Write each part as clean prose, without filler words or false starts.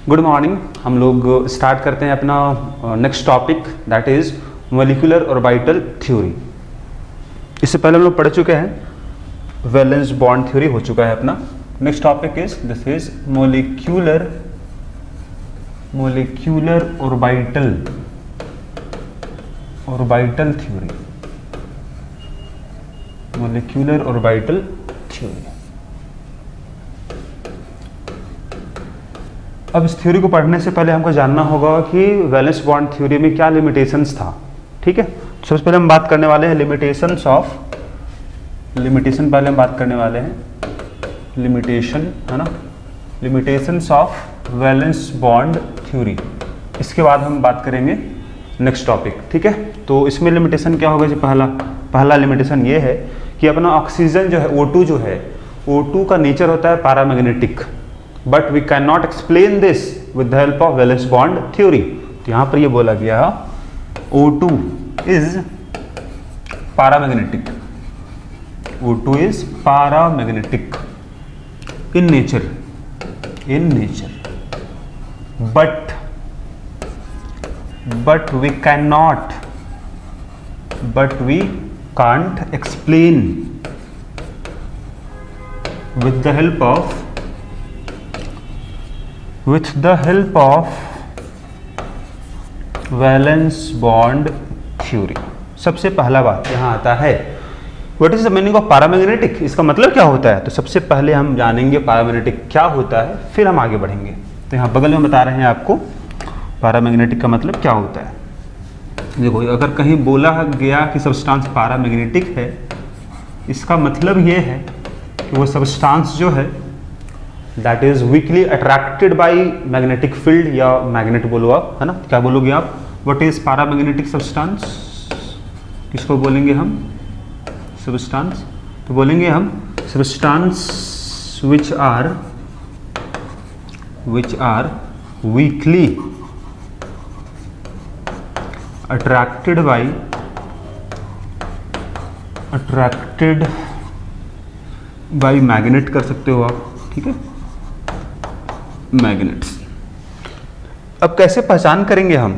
Good morning. हम लोग start करते हैं अपना next topic, that is molecular orbital theory. इससे पहले हम लोग पढ़ चुके हैं वैलेंस बॉन्ड थ्योरी, हो चुका है अपना। Next topic is this is molecular orbital theory. Molecular orbital theory. अब इस थ्योरी को पढ़ने से पहले हमको जानना होगा कि वैलेंस बॉन्ड थ्योरी में क्या लिमिटेशंस था। ठीक है, सबसे पहले हम बात करने वाले हैं लिमिटेशन पहले हम बात करने वाले हैं लिमिटेशन, है ना, limitations of valence bond theory. इसके बाद हम बात करेंगे नेक्स्ट टॉपिक। ठीक है, तो इसमें लिमिटेशन क्या होगा जी? पहला लिमिटेशन ये है कि अपना ऑक्सीजन जो है O2 जो है, O2 का नेचर होता है paramagnetic, but we can not explain this with the help of valence bond theory. तो यहां पर ये बोला गया O2 is paramagnetic, O2 is paramagnetic in nature, but we can't explain with the help of valence bond theory. सबसे पहला बात यहां आता है, what is the meaning of paramagnetic? इसका मतलब क्या होता है? तो सबसे पहले हम जानेंगे पैरामैग्नेटिक क्या होता है, फिर हम आगे बढ़ेंगे। तो यहाँ बगल में बता रहे हैं आपको पैरामैग्नेटिक का मतलब क्या होता है। देखो, अगर कहीं बोला गया कि सब्सटेंस पैरामैग्नेटिक है, इसका मतलब ये है कि वो सब्सटेंस जो है that is weakly attracted by magnetic field, या मैग्नेट बोलो आप, है ना। क्या बोलोगे आप? What is paramagnetic substance? किसको बोलेंगे हम? सब्सटेंस। तो बोलेंगे हम substance which are weakly attracted by magnet कर सकते हो आप। ठीक है, मैग्नेट्स। अब कैसे पहचान करेंगे हम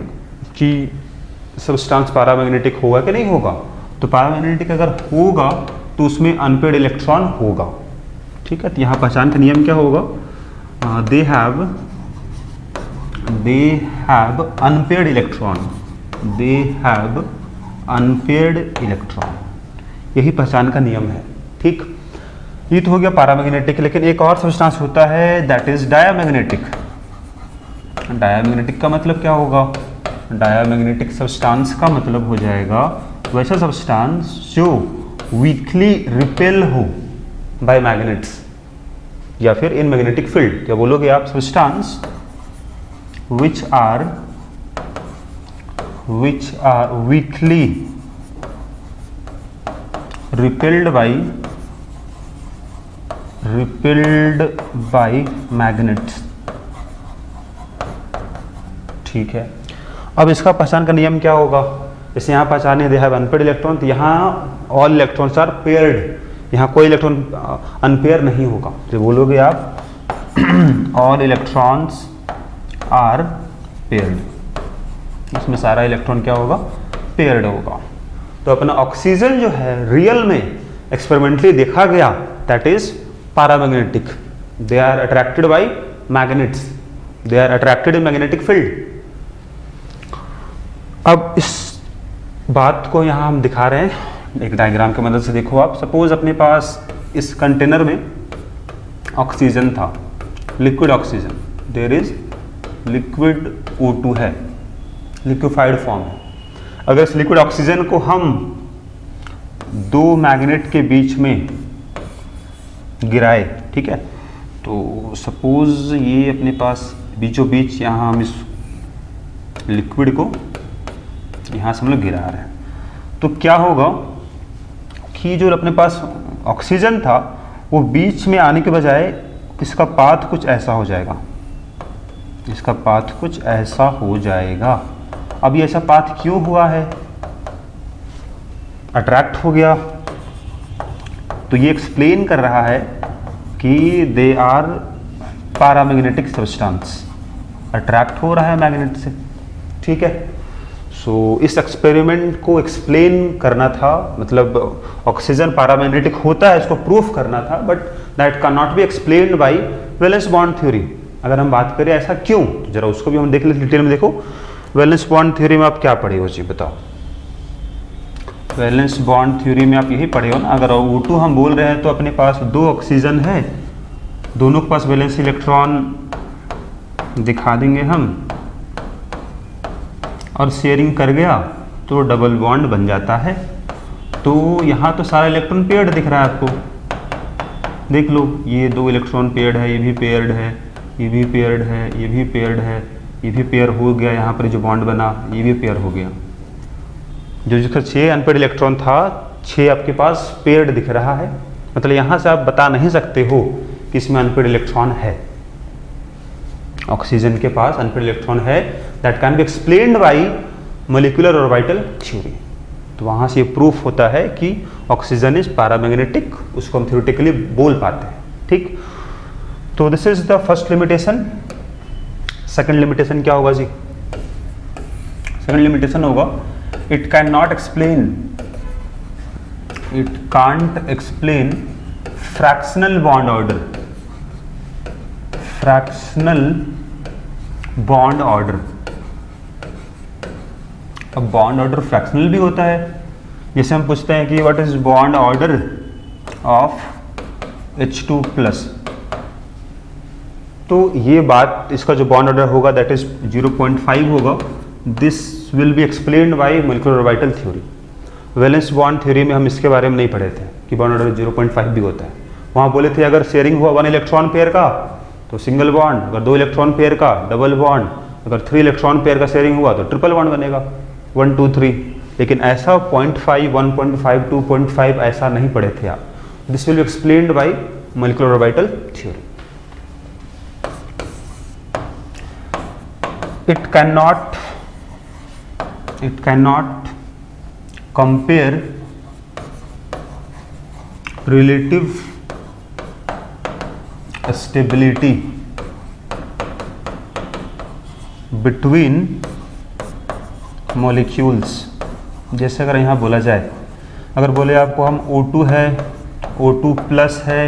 कि सब्सटेंस पैरामैग्नेटिक होगा कि नहीं होगा? तो पैरामैग्नेटिक अगर होगा तो उसमें अनपेयर्ड इलेक्ट्रॉन होगा। ठीक है, तो यहाँ पहचान का नियम क्या होगा? दे हैव अनपेयर्ड इलेक्ट्रॉन, यही पहचान का नियम है। ठीक, ये तो हो गया पैरामैग्नेटिक। लेकिन एक और सब्सटेंस होता है दैट इज डायामैग्नेटिक। डायामैग्नेटिक का मतलब क्या होगा? डायामैग्नेटिक सब्सटेंस का मतलब हो जाएगा वैसा सब्सटेंस जो वीकली रिपेल हो बाय मैग्नेट्स या फिर इन मैग्नेटिक फील्ड। क्या बोलोगे आप? Substance which are weakly repelled by magnets। ठीक है, अब इसका पहचान का नियम क्या होगा? जैसे यहाँ पहचाने दे हैव अनपेयर्ड इलेक्ट्रॉन, तो यहाँ ऑल इलेक्ट्रॉन्स आर पेयर्ड, यहाँ कोई इलेक्ट्रॉन अनपेयर नहीं होगा। तो बोलोगे आप ऑल इलेक्ट्रॉन्स आर पेयर्ड, इसमें सारा इलेक्ट्रॉन क्या होगा? पेयर्ड होगा। तो अपना ऑक्सीजन जो है रियल में एक्सपेरिमेंटली देखा गया that is paramagnetic. They are attracted by magnets, they are attracted in magnetic field. अब इस बात को यहाँ हम दिखा रहे हैं एक डायग्राम की मदद से। देखो आप, सपोज अपने पास इस कंटेनर में ऑक्सीजन था, liquid oxygen, there is liquid O2 है, लिक्विफाइड फॉर्म है। अगर इस लिक्विड ऑक्सीजन को हम दो मैग्नेट के बीच में गिराए, ठीक है, तो सपोज ये अपने पास बीचों बीच यहाँ हम इस लिक्विड को यहाँ से हम लोग गिरा रहे हैं, तो क्या होगा कि जो अपने पास ऑक्सीजन था वो बीच में आने के बजाय इसका पाथ कुछ ऐसा हो जाएगा, इसका पाथ कुछ ऐसा हो जाएगा। अब ये ऐसा पाथ क्यों हुआ है? अट्रैक्ट हो गया, तो ये एक्सप्लेन कर रहा है कि they are paramagnetic substance, attract हो रहा है मैग्नेट से, ठीक है। सो इस एक्सपेरिमेंट को एक्सप्लेन करना था, मतलब ऑक्सीजन पैरामैग्नेटिक होता है इसको प्रूफ करना था, but that can not be explained bye valence bond theory. अगर हम बात करें ऐसा क्यों, तो जरा उसको भी हम देख लेते डिटेल में। देखो वैलेंस बॉन्ड थ्योरी में आप क्या पढ़े हो जी, बताओ। वैलेंस बॉन्ड थ्योरी में आप यही पढ़े हो ना, अगर O2 हम बोल रहे हैं तो अपने पास 2 ऑक्सीजन है, दोनों के पास वैलेंस इलेक्ट्रॉन दिखा देंगे हम, और शेयरिंग कर गया तो डबल बॉन्ड बन जाता है। तो यहाँ तो सारा इलेक्ट्रॉन पेयर्ड दिख रहा है आपको, देख लो ये 2 इलेक्ट्रॉन पेयर्ड है, ये भी पेयर्ड है, ये भी पेयर्ड है, ये भी पेयर्ड है, ये भी पेयर हो गया, यहाँ पर जो बॉन्ड बना ये भी पेयर हो गया। जो जिसका 6 अनपेयर्ड इलेक्ट्रॉन था, 6 आपके पास पेयर्ड दिख रहा है, मतलब यहाँ से आप बता नहीं सकते हो कि इसमें अनपेयर्ड इलेक्ट्रॉन है। ऑक्सीजन के पास अनपेयर्ड इलेक्ट्रॉन है, that can be explained bye molecular orbital theory. तो वहाँ से ये प्रूफ होता है कि ऑक्सीजन इज पैरामैग्नेटिक, उसको हम थ्योरेटिकली बोल पाते हैं, ठीक। तो this is the first limitation. Second limitation क्या होगा जी? सेकंड लिमिटेशन होगा it can not explain, it can't explain fractional bond order, fractional bond order. अब बॉन्ड ऑर्डर फ्रैक्शनल भी होता है, जैसे हम पूछते हैं कि what is bond order of H2+, तो ये बात, इसका जो बॉन्ड ऑर्डर होगा दैट इज 0.5 होगा। This will be explained bye molecular orbital theory. Valence bond theory में हम इसके बारे में नहीं पढ़े थे कि बॉन्ड ऑर्डर 0.5 भी होता है। वहाँ बोले थे अगर शेयरिंग हुआ 1 इलेक्ट्रॉन पेयर का तो सिंगल बॉन्ड, अगर 2 इलेक्ट्रॉन पेयर का डबल बॉन्ड, अगर 3 इलेक्ट्रॉन पेयर का शेयरिंग हुआ तो ट्रिपल बॉन्ड बनेगा, 1 2 3। लेकिन ऐसा 0.5, 1.5, 2.5 ऐसा नहीं पढ़े थे आप। This will be explained bye molecular orbital theory. It cannot compare relative stability between molecules। जैसे अगर यहाँ बोला जाए, अगर बोले आपको हम O2 है, O2+ है,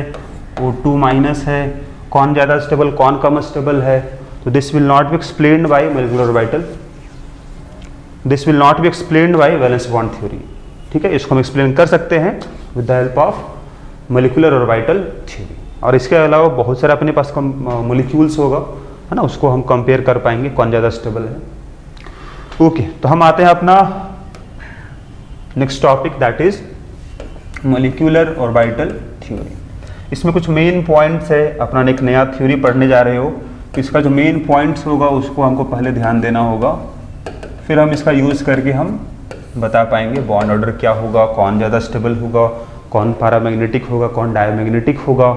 O2- है, कौन ज़्यादा स्टेबल कौन कम स्टेबल है, तो this will not be explained bye molecular orbital, this will not be explained bye valence bond theory, ठीक है। इसको हम एक्सप्लेन कर सकते हैं with the help of molecular orbital theory. और इसके अलावा बहुत सारे अपने पास मॉलिक्यूल्स होगा, है ना, उसको हम कंपेयर कर पाएंगे कौन ज़्यादा स्टेबल है। ओके, तो हम आते हैं अपना next topic that is molecular orbital theory. इसमें कुछ मेन पॉइंट्स है, अपना एक नया थ्योरी पढ़ने जा रहे हो, इसका जो मेन पॉइंट्स होगा उसको हमको पहले ध्यान देना होगा, फिर हम इसका यूज़ करके हम बता पाएंगे बॉन्ड ऑर्डर क्या होगा, कौन ज़्यादा स्टेबल होगा, कौन पैरामैग्नेटिक होगा, कौन डायमैग्नेटिक होगा,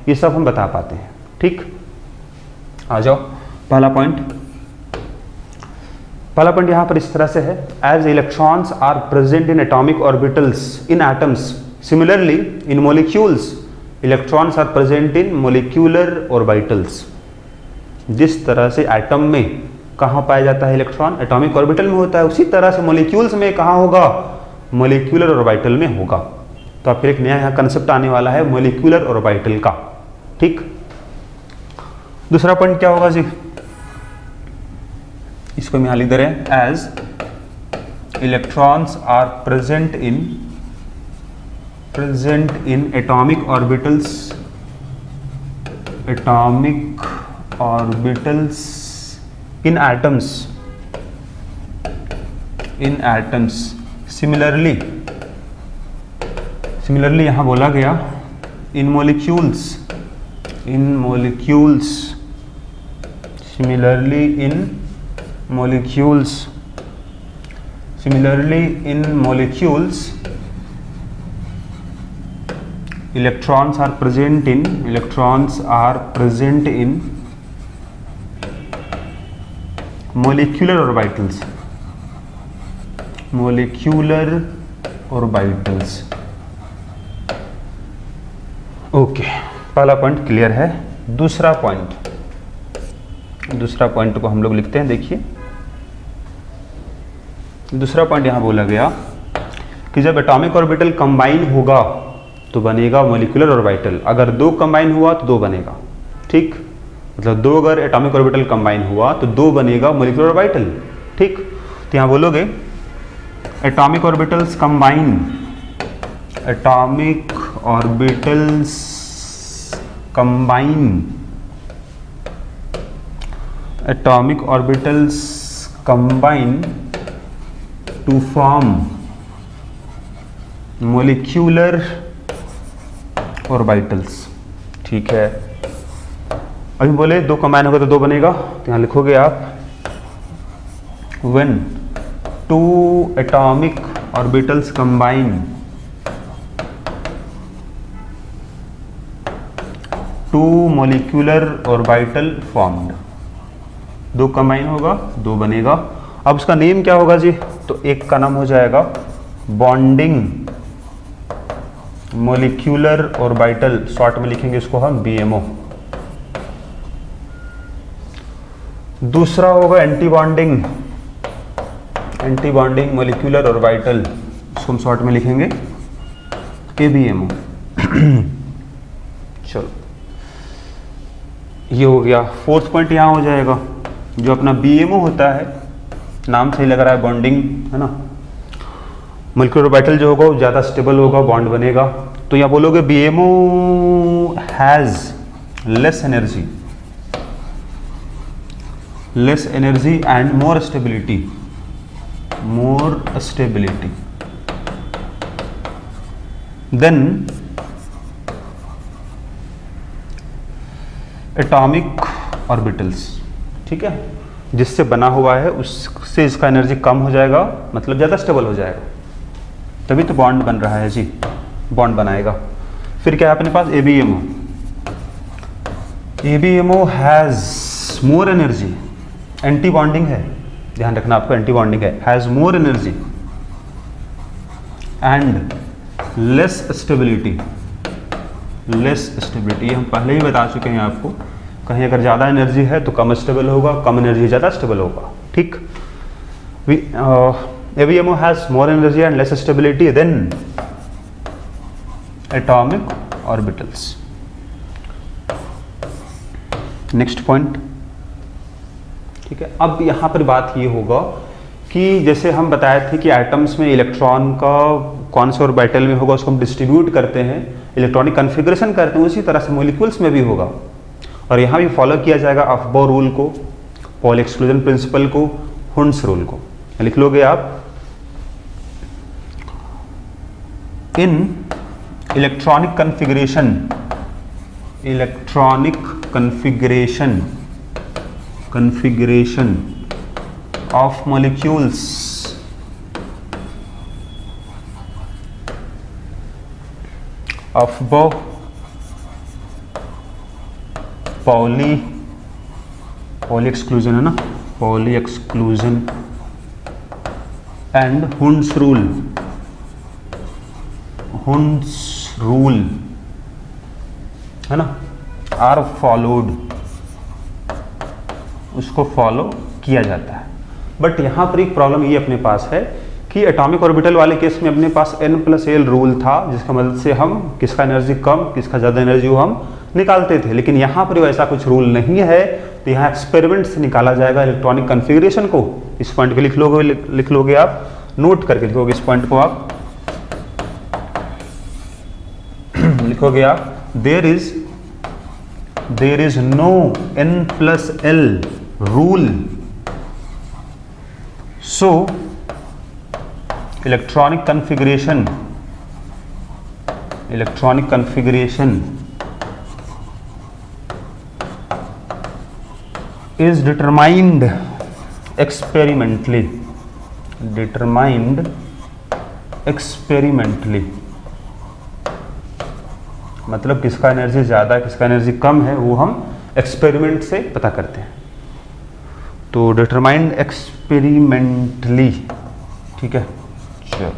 ये सब हम बता पाते हैं, ठीक। आ जाओ, पहला पॉइंट यहाँ पर इस तरह से है, as electrons are present in atomic orbitals in atoms, similarly in molecules electrons are present in molecular orbitals. जिस तरह से एटम में कहाँ पाया जाता है इलेक्ट्रॉन, एटॉमिक ऑर्बिटल में होता है, उसी तरह से मॉलिक्यूल्स में कहाँ होगा, मॉलिक्यूलर ऑर्बिटल में होगा। तो आपको एक नया यहाँ कंसेप्ट आने वाला है मॉलिक्यूलर ऑर्बिटल का, ठीक। दूसरा पॉइंट क्या होगा जी, इसको हम यहाँ लिख दे रहे हैं, as electrons are present in atomic orbitals, in atoms, similarly यहाँ बोला गया in molecules, similarly in molecules electrons are present in molecular orbitals। Okay, पहला पॉइंट क्लियर है। दूसरा पॉइंट दूसरा पॉइंट को हम लोग लिखते हैं। देखिए दूसरा पॉइंट यहाँ बोला गया कि जब एटॉमिक ऑर्बिटल कंबाइन होगा तो बनेगा मॉलिक्यूलर ऑर्बिटल। अगर दो कंबाइन हुआ तो दो बनेगा, ठीक, मतलब दो अगर एटॉमिक ऑर्बिटल कंबाइन हुआ तो दो बनेगा मॉलिक्यूलर ऑर्बिटल, ठीक। तो यहाँ बोलोगे atomic orbitals combine, atomic orbitals combine, atomic orbitals combine to form molecular orbitals, ठीक है। अभी बोले दो कंबाइन होगा तो दो बनेगा, तो यहां लिखोगे आप when two atomic orbitals combine to molecular orbital formed, दो कंबाइन होगा दो बनेगा। अब उसका नेम क्या होगा जी, तो एक का नाम हो जाएगा बॉन्डिंग मॉलिक्यूलर ऑर्बिटल, शॉर्ट में लिखेंगे इसको हम BMO। दूसरा होगा anti bonding, anti bonding molecular orbital, इसको हम शॉर्ट में लिखेंगे ABMO। चलो ये हो गया। फोर्थ पॉइंट यहाँ हो जाएगा, जो अपना BMO होता है, नाम से ही लग रहा है बॉन्डिंग, है ना। मॉलिक्यूलर ऑर्बिटल जो होगा वो ज़्यादा स्टेबल होगा, बॉन्ड बनेगा। तो यहाँ बोलोगे BMO has less energy, less energy and more stability, more stability than atomic orbitals, ठीक है। जिससे बना हुआ है उससे इसका एनर्जी कम हो जाएगा, मतलब ज़्यादा स्टेबल हो जाएगा, तभी तो बॉन्ड बन रहा है जी, बॉन्ड बनाएगा। फिर क्या है अपने पास ABMO, ABMO has more energy, anti bonding है, ध्यान रखना आपको, एंटी बॉन्डिंग है, has more energy and less stability, less stability, हम पहले ही बता चुके हैं आपको, कहीं अगर ज़्यादा एनर्जी है तो कम स्टेबल होगा, कम एनर्जी ज़्यादा स्टेबल होगा, ठीक। ABMO has more energy and less stability than atomic orbitals. Next point, ठीक है। अब यहाँ पर बात ये होगा कि जैसे हम बताए थे कि एटम्स में इलेक्ट्रॉन का कौन से ऑर्बिटल में होगा उसको हम डिस्ट्रीब्यूट करते हैं, इलेक्ट्रॉनिक कन्फिग्रेशन करते हैं, उसी तरह से मॉलिक्यूल्स में भी होगा। और यहाँ भी फॉलो किया जाएगा अफबाउ रूल को, पॉली एक्सक्लूजन प्रिंसिपल को, हुंड्स रूल को। लिख लोगे आप इन electronic configuration, electronic configuration, configuration of molecules Aufbau Pauli exclusion है ना, Pauli exclusion and Hund's rule, Hund's rule है ना, आर फॉलोड, उसको फॉलो किया जाता है। बट यहाँ पर एक प्रॉब्लम ये अपने पास है कि एटॉमिक ऑर्बिटल वाले केस में अपने पास N+L रूल था, जिसका मदद से हम किसका एनर्जी कम किसका ज़्यादा एनर्जी हो हम निकालते थे। लेकिन यहाँ पर ऐसा कुछ रूल नहीं है, तो यहाँ एक्सपेरिमेंट से निकाला जाएगा इलेक्ट्रॉनिक कन्फिग्रेशन को। इस पॉइंट को लिख लोगे आप, नोट करके लिखोगे इस पॉइंट को आप, लिखोगे आप there is no N+L rule, so electronic configuration is determined experimentally, मतलब किसका एनर्जी ज़्यादा किसका एनर्जी कम है वो हम एक्सपेरिमेंट से पता करते हैं। तो डिटरमाइंड एक्सपेरिमेंटली, ठीक है। चलो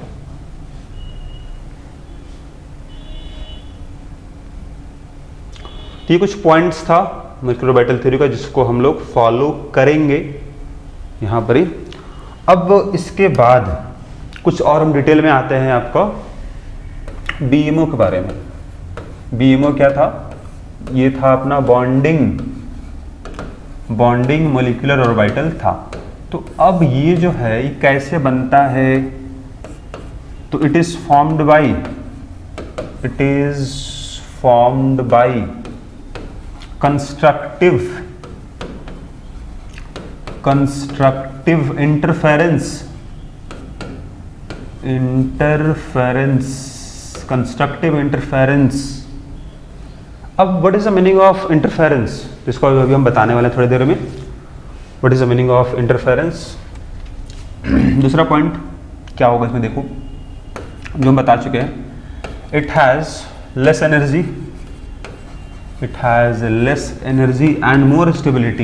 तो ये कुछ पॉइंट्स था मॉलिक्यूलर ऑर्बिटल थ्योरी का, जिसको हम लोग फॉलो करेंगे यहाँ पर ही। अब इसके बाद कुछ और हम डिटेल में आते हैं आपका बीएमओ के बारे में। बीएमओ क्या था? ये था अपना बॉन्डिंग मॉलिक्यूलर ऑर्बिटल था। तो अब ये जो है ये कैसे बनता है? तो it is formed by constructive interference, constructive interference. अब what is the meaning of interference? इसको अभी हम बताने वाले हैं थोड़ी देर में। What is the meaning of interference? दूसरा पॉइंट क्या होगा इसमें, देखो जो हम बता चुके हैं, it has less energy, and more stability.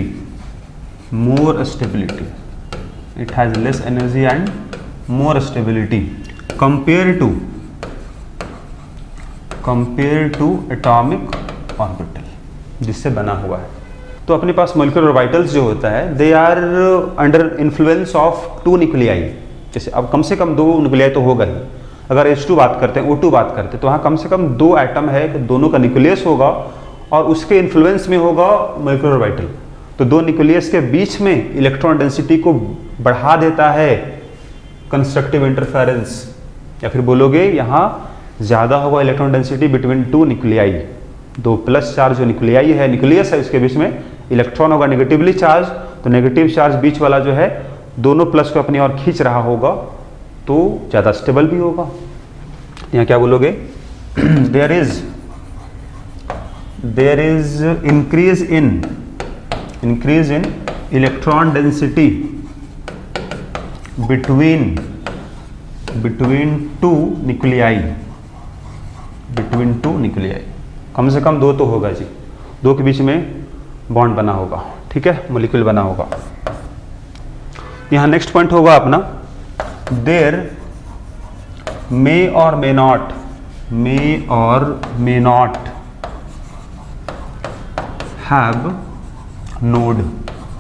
It has less energy and more stability compare to atomic orbital, जिससे बना हुआ है। तो अपने पास मॉलिक्यूलर ऑर्बिटल्स जो होता है, they are under influence of 2 nuclei. जैसे अब कम से कम 2 न्यूक्लियाई तो होगा ही। अगर H2 बात करते हैं, O2 बात करते हैं, तो वहाँ कम से कम 2 एटम है, दोनों का न्यूक्लियस होगा और उसके इन्फ्लुएंस में होगा मॉलिक्यूलर ऑर्बिटल। तो 2 न्यूक्लियस के बीच में इलेक्ट्रॉन डेंसिटी को बढ़ा देता है कंस्ट्रक्टिव इंटरफेरेंस, या फिर बोलोगे यहाँ ज़्यादा होगा electron density between 2 nuclei. 2 plus charge जो न्यूक्लियाई है, न्यूक्लियस है, उसके बीच में इलेक्ट्रॉन होगा नेगेटिवली चार्ज। तो नेगेटिव चार्ज बीच वाला जो है दोनों प्लस को अपनी ओर खींच रहा होगा, तो ज़्यादा स्टेबल भी होगा। यहाँ क्या बोलोगे? There is increase in electron density between 2 nuclei. कम से कम 2 तो होगा जी, 2 के बीच में बॉन्ड बना होगा, ठीक है, मॉलिक्यूल बना होगा। यहाँ नेक्स्ट पॉइंट होगा अपना, देयर मे और मे नॉट हैव नोड।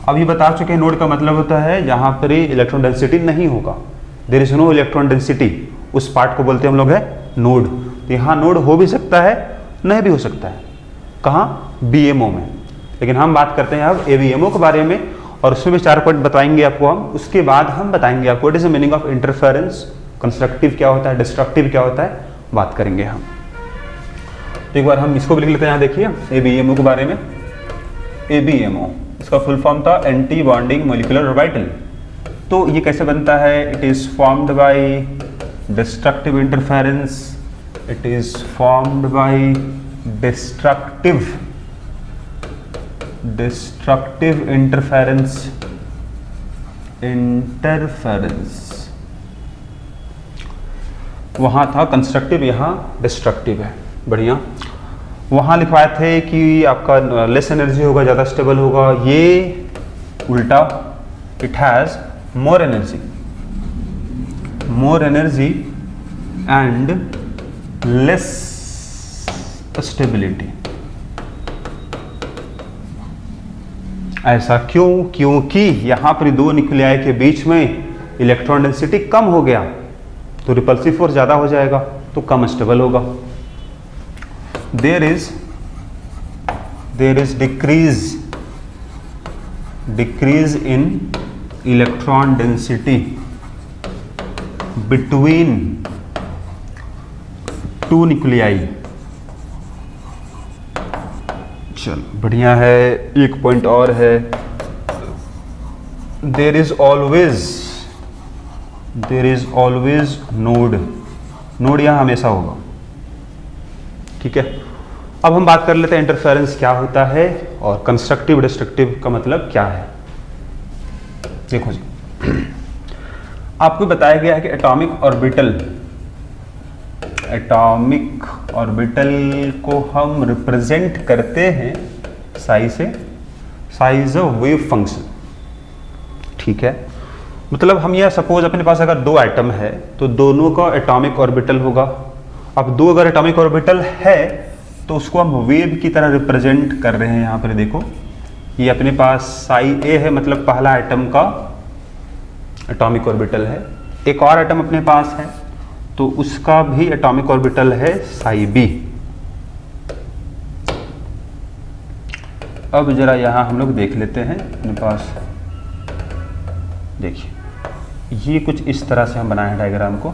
अब ये बता चुके हैं, नोड का मतलब होता है जहां पर इलेक्ट्रॉन डेंसिटी नहीं होगा, there is no electron density, उस पार्ट को बोलते हैं हम लोग है नोड। तो यहाँ नोड हो भी सकता है, नहीं भी हो सकता है। कहाँ? बीएमओ में। लेकिन हम बात करते हैं अब एवीएमओ के बारे में, और उसमें भी 4 पॉइंट बताएंगे आपको हम। उसके बाद हम बताएंगे आपको what is the meaning of interference, constructive क्या होता है, डिस्ट्रक्टिव क्या होता है, बात करेंगे हम। तो एक बार हम इसको भी लिख लेते हैं, यहाँ देखिए एबीएमओ के बारे में। एबीएमओ इसका फुल फॉर्म था एंटी बॉन्डिंग मॉलिक्यूलर ऑर्बिटल। तो ये कैसे बनता है? It is formed bye destructive interference, it is formed bye destructive interference. वहाँ था कंस्ट्रक्टिव, यहाँ डिस्ट्रक्टिव है। बढ़िया। वहाँ लिखवाए थे कि आपका लेस एनर्जी होगा, ज़्यादा स्टेबल होगा। ये उल्टा, it has more energy and less stability. ऐसा क्यों? क्योंकि यहाँ पर 2 न्यूक्लियाई के बीच में इलेक्ट्रॉन डेंसिटी कम हो गया, तो रिपल्सिव फोर्स ज़्यादा हो जाएगा, तो कम स्टेबल होगा। There is decrease in electron density between 2 nuclei. चल बढ़िया है। एक पॉइंट और है, देयर इज ऑलवेज नोड यहाँ हमेशा होगा, ठीक है। अब हम बात कर लेते हैं इंटरफेरेंस क्या होता है और कंस्ट्रक्टिव डिस्ट्रक्टिव का मतलब क्या है। देखो जी, आपको बताया गया है कि एटॉमिक ऑर्बिटल को हम रिप्रेजेंट करते हैं साइज ऑफ वेव फंक्शन, ठीक है। मतलब हम यह सपोज अपने पास अगर 2 एटम है तो दोनों का एटॉमिक ऑर्बिटल होगा। अब 2 अगर एटॉमिक ऑर्बिटल है तो उसको हम वेव की तरह रिप्रेजेंट कर रहे हैं। यहाँ पर देखो, ये अपने पास साई ए है, मतलब पहला एटम का एटॉमिक ऑर्बिटल है। एक और एटम अपने पास है तो उसका भी एटॉमिक ऑर्बिटल है साई बी। अब जरा यहाँ हम लोग देख लेते हैं अपने पास, देखिए ये कुछ इस तरह से हम बनाए हैं डायग्राम को,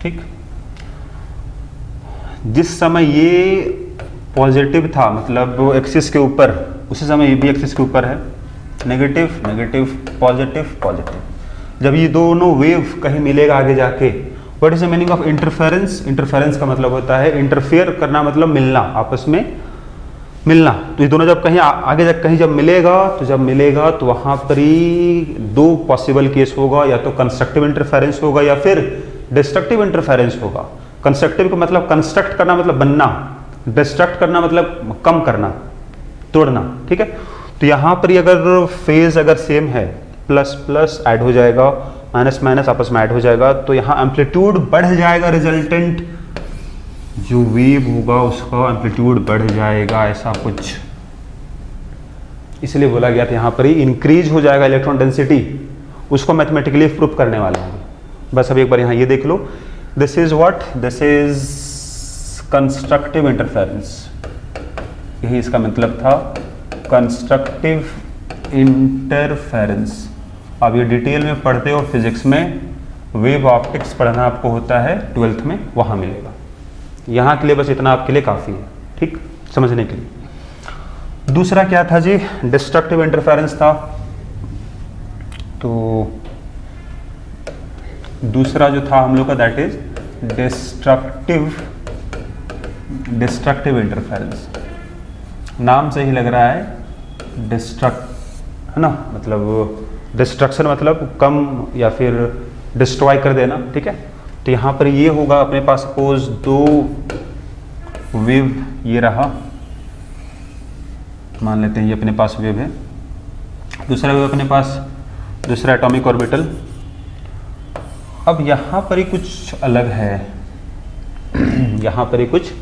ठीक। जिस समय ये पॉजिटिव था, मतलब एक्सिस के ऊपर, उसी समय ये भी एक्सिस के ऊपर है, नेगेटिव नेगेटिव पॉजिटिव पॉजिटिव। जब ये दोनों वेव कहीं मिलेगा आगे जाके, what is the meaning of interference? Interference का मतलब होता है इंटरफेयर करना, मतलब मिलना, आपस में मिलना। तो ये दोनों जब कहीं आगे जब कहीं जब मिलेगा तो वहां पर ही दो पॉसिबल केस होगा, या तो कंस्ट्रक्टिव इंटरफेरेंस होगा या फिर डिस्ट्रक्टिव इंटरफेरेंस होगा। कंस्ट्रक्टिव का मतलब कंस्ट्रक्ट करना, मतलब बनना, डिस्ट्रक्ट करना मतलब कम करना, तोड़ना, ठीक है। तो यहाँ पर अगर फेज अगर सेम है, प्लस प्लस ऐड हो जाएगा, माइनस माइनस आपस में ऐड हो जाएगा, तो यहाँ एम्पलीट्यूड बढ़ जाएगा, रिजल्टेंट जो वेव होगा उसका एम्पलीट्यूड बढ़ जाएगा, ऐसा कुछ। इसलिए बोला गया था यहाँ पर ही इंक्रीज हो जाएगा इलेक्ट्रॉन डेंसिटी। उसको मैथमेटिकली प्रूफ करने वाले हैं। बस अब एक बार यहाँ ये देख लो, this is what, this is constructive interference, यही इसका मतलब था, कंस्ट्रक्टिव इंटरफेरेंस। अब ये डिटेल में पढ़ते हो फिजिक्स में, वेव ऑप्टिक्स पढ़ना आपको होता है 12th में, वहाँ मिलेगा। यहाँ के लिए बस इतना आपके लिए काफ़ी है, ठीक, समझने के लिए। दूसरा क्या था जी? डिस्ट्रक्टिव इंटरफेरेंस था। तो दूसरा जो था हम लोग का, दैट इज डिस्ट्रक्टिव इंटरफेरेंस। नाम से ही लग रहा है डिस्ट्रक्ट, है ना, मतलब डिस्ट्रक्शन मतलब कम या फिर डिस्ट्रॉय कर देना, ठीक है। तो यहाँ पर ये होगा अपने पास, सपोज दो वेव ये रहा, मान लेते हैं ये अपने पास वेव है, दूसरा वेव अपने पास, दूसरा एटॉमिक ऑर्बिटल। अब यहाँ पर ही कुछ अलग है, यहाँ पर ही कुछ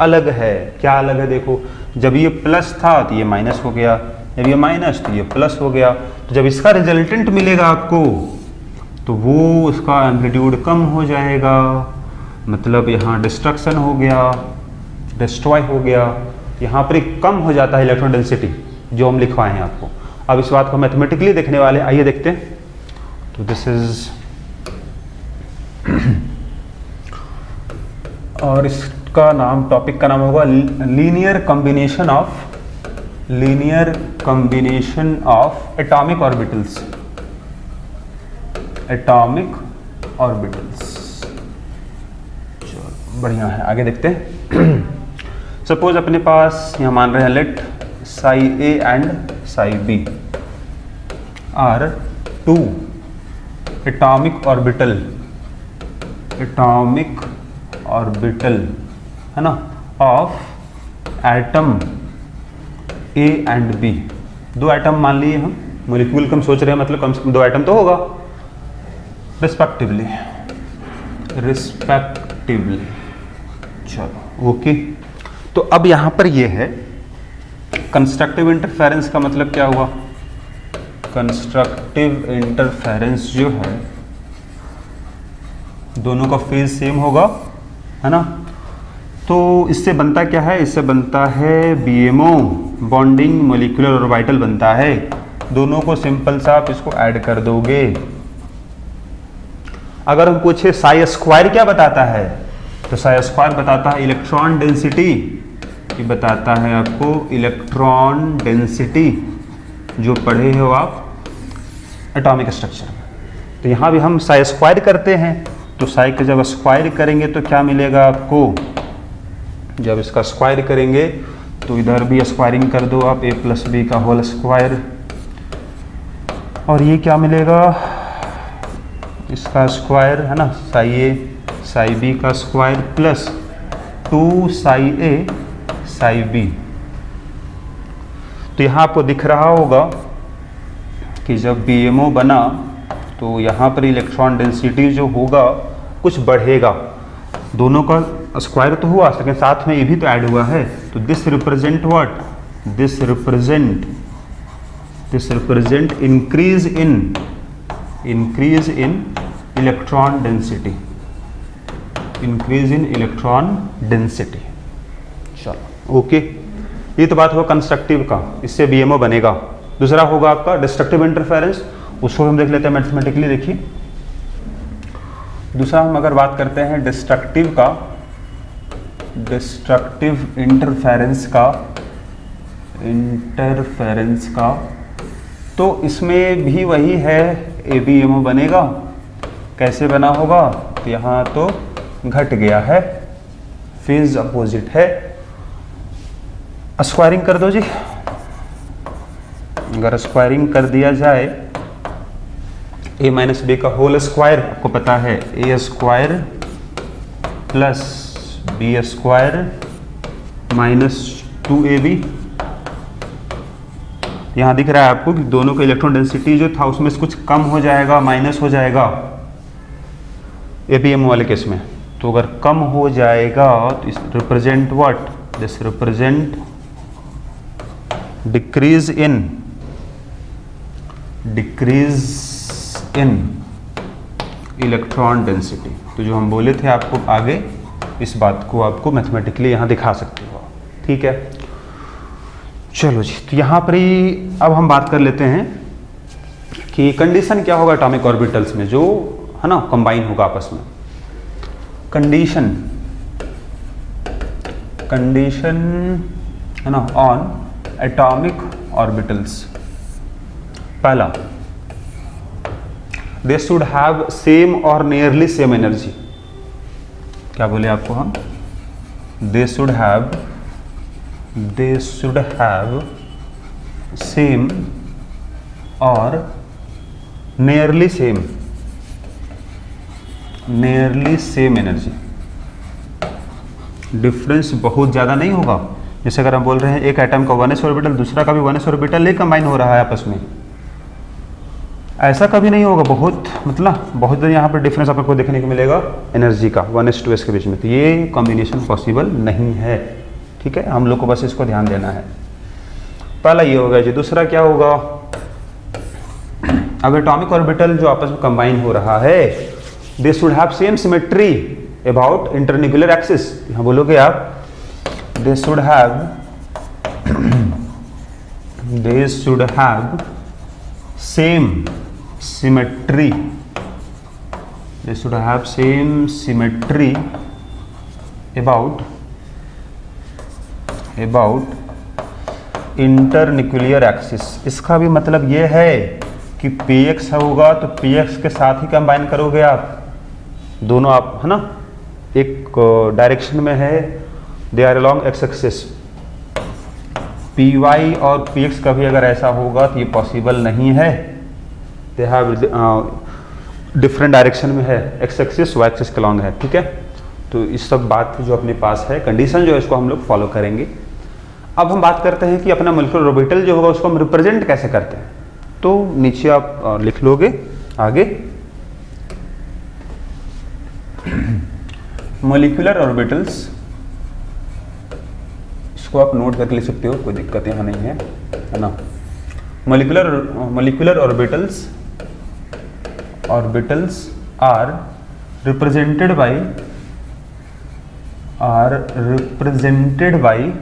अलग है। क्या अलग है? देखो, जब ये प्लस था तो ये माइनस हो गया, जब ये माइनस तो ये प्लस हो गया। तो जब इसका रिजल्टेंट मिलेगा आपको तो वो उसका एम्पलीट्यूड कम हो जाएगा, मतलब यहाँ डिस्ट्रक्शन हो गया, डिस्ट्रॉय हो गया, यहाँ पर कम हो जाता है इलेक्ट्रॉन डेंसिटी, जो हम लिखवाए हैं आपको। अब इस बात को मैथमेटिकली देखने वाले, आइए देखते हैं। तो दिस इज और इसका नाम, टॉपिक का नाम होगा linear combination of atomic orbitals. चलो बढ़िया है, आगे देखते हैं। सपोज अपने पास यहाँ मान रहे हैं, let psi A and psi B are two atomic orbital, है ना, of atom A and B. दो एटम मान लिए हम, मॉलिक्यूल कम सोच रहे हैं, मतलब कम से कम दो एटम तो होगा, रिस्पेक्टिवली। चलो ओके। तो अब यहाँ पर ये है कंस्ट्रक्टिव इंटरफेरेंस का मतलब क्या हुआ? कंस्ट्रक्टिव इंटरफेरेंस जो है, दोनों का फेज सेम होगा, है ना। तो इससे बनता क्या है? इससे बनता है BMO, बॉन्डिंग मॉलिक्यूलर ऑर्बिटल बनता है। दोनों को सिंपल सा आप इसको ऐड कर दोगे। अगर हम पूछे साई स्क्वायर क्या बताता है, तो साई स्क्वायर बताता है इलेक्ट्रॉन डेंसिटी। ये बताता है आपको इलेक्ट्रॉन डेंसिटी, जो पढ़े हो आप एटॉमिक स्ट्रक्चर में। तो यहाँ भी हम साई स्क्वायर करते हैं, तो साई का जब स्क्वायर करेंगे तो क्या मिलेगा आपको? जब इसका स्क्वायर करेंगे तो इधर भी स्क्वायरिंग कर दो आप, a प्लस बी का होल स्क्वायर, और ये क्या मिलेगा? इसका स्क्वायर, है ना, साई ए साई बी का स्क्वायर प्लस 2 साई ए साई बी। तो यहाँ आपको दिख रहा होगा कि जब BMO बना तो यहाँ पर इलेक्ट्रॉन डेंसिटी जो होगा कुछ बढ़ेगा। दोनों का स्क्वायर तो हुआ, लेकिन साथ में ये भी तो ऐड हुआ है, तो this represent what, this represent increase in electron density, increase in electron density. चलो ओके, ये तो बात हुआ कंस्ट्रक्टिव का, इससे बीएमओ बनेगा। दूसरा होगा आपका डिस्ट्रक्टिव इंटरफेरेंस, उसको हम देख लेते हैं मैथमेटिकली। देखिए दूसरा हम अगर बात करते हैं डिस्ट्रक्टिव का, डिस्ट्रक्टिव इंटरफेरेंस का, तो इसमें भी वही है, एबीएमओ बनेगा। कैसे बना होगा, तो यहाँ तो घट गया है, फेज अपोजिट है। स्क्वायरिंग कर दो जी, अगर स्क्वायरिंग कर दिया जाए a माइनस बी का होल स्क्वायर, आपको पता है A square plus B square minus 2ab। यहाँ दिख रहा है आपको कि दोनों का इलेक्ट्रॉन डेंसिटी जो था उसमें से कुछ कम हो जाएगा, माइनस हो जाएगा एबीएमओ वाले केस में। तो अगर कम हो जाएगा तो इस represent what, this represent decrease in electron density. तो जो हम बोले थे आपको आगे, इस बात को आपको मैथमेटिकली यहाँ दिखा सकते हो, ठीक है। चलो जी, तो यहाँ पर ही अब हम बात कर लेते हैं कि कंडीशन क्या होगा एटॉमिक ऑर्बिटल्स में, जो है ना कंबाइन होगा आपस में। कंडीशन है ना ऑन एटॉमिक ऑर्बिटल्स। पहला, दे शुड हैव सेम और नियरली सेम एनर्जी। क्या बोले आपको हम, दे शुड हैव सेम और नियरली सेम एनर्जी। डिफरेंस बहुत ज़्यादा नहीं होगा। जैसे अगर हम बोल रहे हैं एक एटम का 1s ऑर्बिटल, दूसरा का भी 1s ऑर्बिटल ही कंबाइन हो रहा है आपस में, ऐसा कभी नहीं होगा। बहुत यहाँ पर डिफरेंस आपको देखने को मिलेगा एनर्जी का 1s 2s के बीच में। तो ये कॉम्बिनेशन पॉसिबल नहीं है, ठीक है। हम लोग को बस इसको ध्यान देना है। पहला ये होगा जी। दूसरा क्या होगा, अब एटॉमिक ऑर्बिटल जो आपस में कंबाइन हो रहा है, they should have same symmetry about internuclear axis. यहाँ बोलोगे आप, they should have same symmetry, they should have same symmetry about internuclear axis. इसका भी मतलब ये है कि px होगा तो px के साथ ही कंबाइन करोगे आप, दोनों आप, है ना, एक डायरेक्शन में है, they are along X axis. py और px का भी अगर ऐसा होगा तो ये पॉसिबल नहीं है, दे हैव डिफरेंट डायरेक्शन में है, एक्स एक्सिस वाई एक्सिस के अलोंग है, ठीक है। तो इस सब बात जो अपने पास है, कंडीशन जो है इसको हम लोग फॉलो करेंगे। अब हम बात करते हैं कि अपना मोलिकुलर ऑर्बिटल जो होगा उसको हम रिप्रेजेंट कैसे करते हैं। तो नीचे आप लिख लोगे आगे, मोलिकुलर ऑर्बिटल्स, इसको आप नोट करके लिख सकते हो, कोई दिक्कत यहाँ नहीं है ना। Molecular orbitals are represented by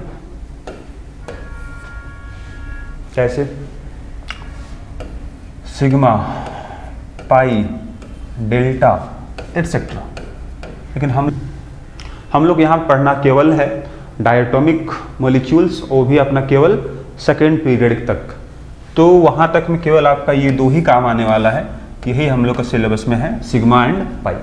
कैसे, सिग्मा, पाई, डेल्टा एटसेट्रा। लेकिन हम लोग यहाँ पढ़ना केवल है डायटोमिक मॉलिक्यूल्स, वो भी अपना केवल सेकेंड पीरियड तक। तो वहाँ तक में केवल आपका ये दो ही काम आने वाला है, यही हम लोग का सिलेबस में है, सिग्मा एंड पाई।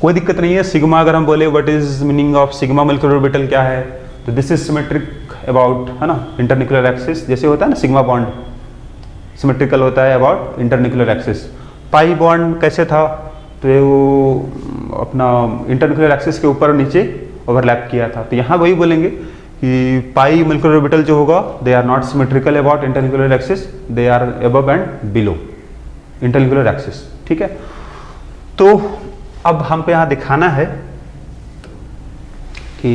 कोई दिक्कत नहीं है। सिग्मा अगर हम बोले what is meaning of sigma molecular orbital क्या है, तो दिस इज सिमेट्रिक अबाउट, है ना, इंटरन्यूक्लियर एक्सिस। जैसे होता है ना सिग्मा बॉन्ड सिमेट्रिकल होता है about internuclear axis. Pi bond कैसे था, तो वो अपना इंटरन्यूक्लियर एक्सिस के ऊपर और नीचे ओवरलैप किया था। तो यहाँ वही बोलेंगे कि पाई मोलिकुलर ऑर्बिटल जो होगा, they are not symmetrical about internuclear axis, they are above and below internuclear axis, ठीक है। तो अब हम पे यहाँ दिखाना है कि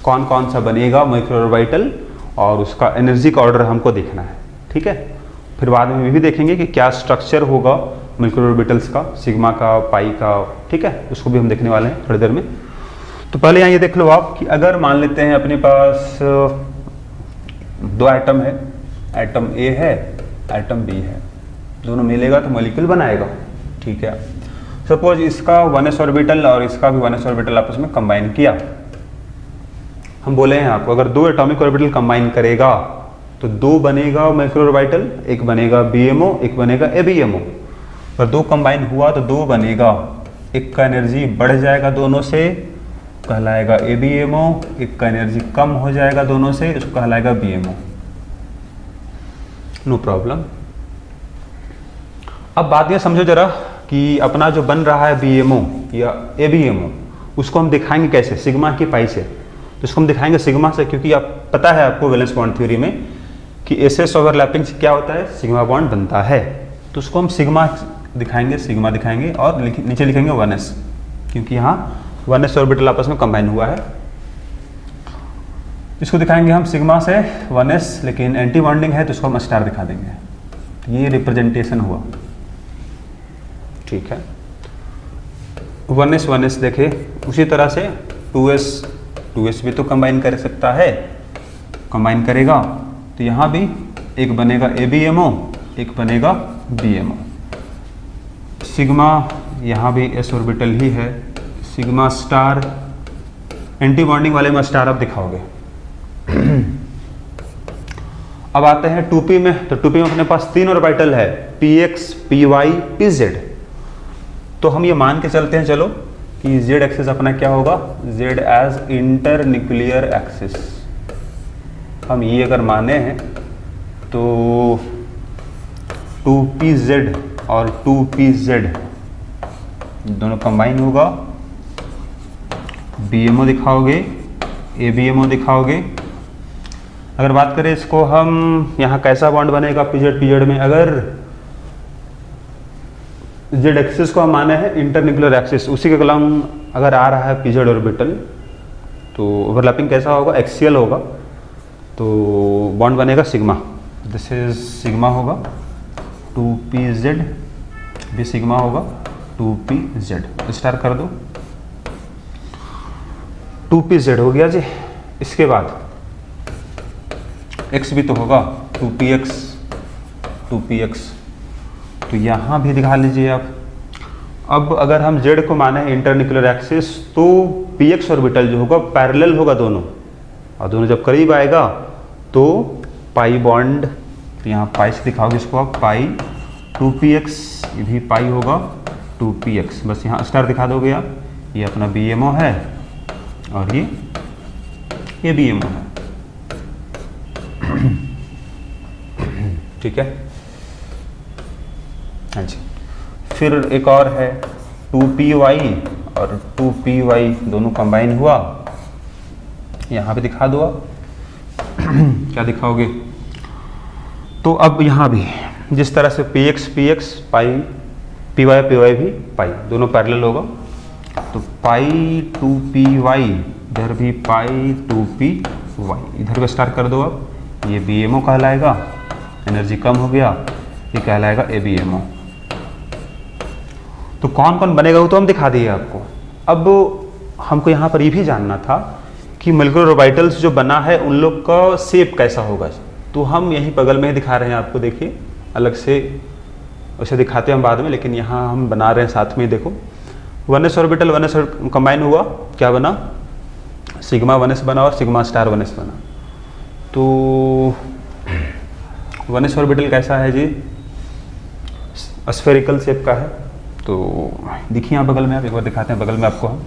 कौन कौन सा बनेगा माइक्रोऑर्बिटल और उसका एनर्जी का ऑर्डर हमको देखना है, ठीक है। फिर बाद में भी देखेंगे कि क्या स्ट्रक्चर होगा माइक्रोऑर्बिटल्स का, सिग्मा का, पाई का, ठीक है, उसको भी हम देखने वाले हैं थोड़ी देर में। तो पहले यहाँ ये देख लो आप कि अगर मान लेते हैं अपने पास दो एटम है, एटम ए है, एटम बी है, दोनों मिलेगा तो मॉलिक्यूल बनाएगा, ठीक है। सपोज इसका 1s ऑर्बिटल और इसका भी 1s ऑर्बिटल आपस में कंबाइन किया। हम बोले हैं आपको अगर दो एटॉमिक ऑर्बिटल कंबाइन करेगा तो दो बनेगा माइक्रो ऑर्बिटल, एक बनेगा BMO, एक बनेगा ABMO। अगर दो कंबाइन हुआ तो दो बनेगा, एक का एनर्जी बढ़ जाएगा दोनों से, कहलाएगा ABMO, एक का एनर्जी कम हो जाएगा दोनों से, इसको कहलाएगा BMO। No problem. अब बात ये समझो जरा कि अपना जो बन रहा है BMO या ABMO, उसको हम दिखाएंगे कैसे, सिग्मा की पाई से। तो इसको हम दिखाएंगे सिग्मा से, क्योंकि आप पता है आपको वैलेंस बॉन्ड थ्योरी में कि एसएस ओवरलैपिंग से क्या होता है, सिग्मा बॉन्ड बनता है। तो उसको हम सिग्मा दिखाएंगे और नीचे लिखेंगे 1s, क्योंकि यहाँ 1s ऑर्बिटल आपस में कंबाइन हुआ है। इसको दिखाएंगे हम सिग्मा से 1s, लेकिन एंटी बॉन्डिंग है तो इसको हम स्टार दिखा देंगे। तो ये रिप्रेजेंटेशन हुआ, ठीक है। 1s देखे, उसी तरह से 2s भी तो कंबाइन कर सकता है, कंबाइन करेगा तो यहाँ भी एक बनेगा ABMO, एक बनेगा BMO। सिग्मा यहाँ भी s ऑर्बिटल ही है, सिग्मा स्टार, एंटी बॉन्डिंग वाले में स्टार आप दिखाओगे। अब आते हैं 2p में। तो 2p में अपने पास तीन ऑर्बिटल है, px, py, pz। तो हम ये मान के चलते हैं चलो कि z एक्सिस अपना क्या होगा, z as inter nuclear axis. हम ये अगर माने हैं तो 2pz और 2pz दोनों कंबाइन होगा, BMO दिखाओगे, ABMO दिखाओगे। अगर बात करें इसको हम यहाँ कैसा बॉन्ड बनेगा pz में, अगर z एक्सिस को हम माने हैं इंटरन्यूक्लियर एक्सिस, उसी के कलम अगर आ रहा है pz ऑर्बिटल तो ओवरलैपिंग कैसा होगा, एक्सियल होगा। तो बॉन्ड बनेगा सिग्मा, दिस इज सिग्मा होगा, 2pz भी सिग्मा होगा, 2pz स्टार कर दो, 2pz हो गया जी। इसके बाद x भी तो होगा, 2px, तो यहाँ भी दिखा लीजिए आप। अब अगर हम z को माने इंटरन्यूक्लियर एक्सिस तो px ऑर्बिटल जो होगा पैरेलल होगा दोनों, और दोनों जब करीब आएगा तो पाई बॉन्ड, तो यहाँ पाई से दिखाओगे इसको आप, पाई 2px, ये भी पाई होगा 2px, बस यहाँ स्टार दिखा दोगे आप। ये अपना BMO है और ये BMO है, ठीक है। हाँ जी। फिर एक और है 2py और 2py दोनों कंबाइन हुआ, यहाँ पे दिखा दो आप। क्या दिखाओगे, तो अब यहाँ भी जिस तरह से px पाई, py भी पाई, दोनों पैरेलल होगा। तो पाई 2py, इधर भी पाई 2py, इधर को स्टार कर दो आप। ये BMO कहलाएगा, एनर्जी कम हो गया, ये कहलाएगा ABMO। तो कौन कौन बनेगा वो तो हम दिखा दिए आपको। अब हमको यहाँ पर ये भी जानना था कि मोलिकुलर ऑर्बिटल्स जो बना है उन लोग का शेप कैसा होगा। तो हम यहीं बगल में ही दिखा रहे हैं आपको, देखिए अलग से उसे दिखाते हैं हम बाद में, लेकिन यहाँ हम बना रहे हैं साथ में। देखो 1s ऑर्बिटल 1s कंबाइन हुआ, क्या बना, सिग्मा 1s बना और सिग्मा स्टार 1s बना। तो 1s ऑर्बिटल कैसा है जी, स्फेरिकल शेप का है। तो देखिए यहाँ बगल में, आप एक बार दिखाते हैं बगल में आपको हम।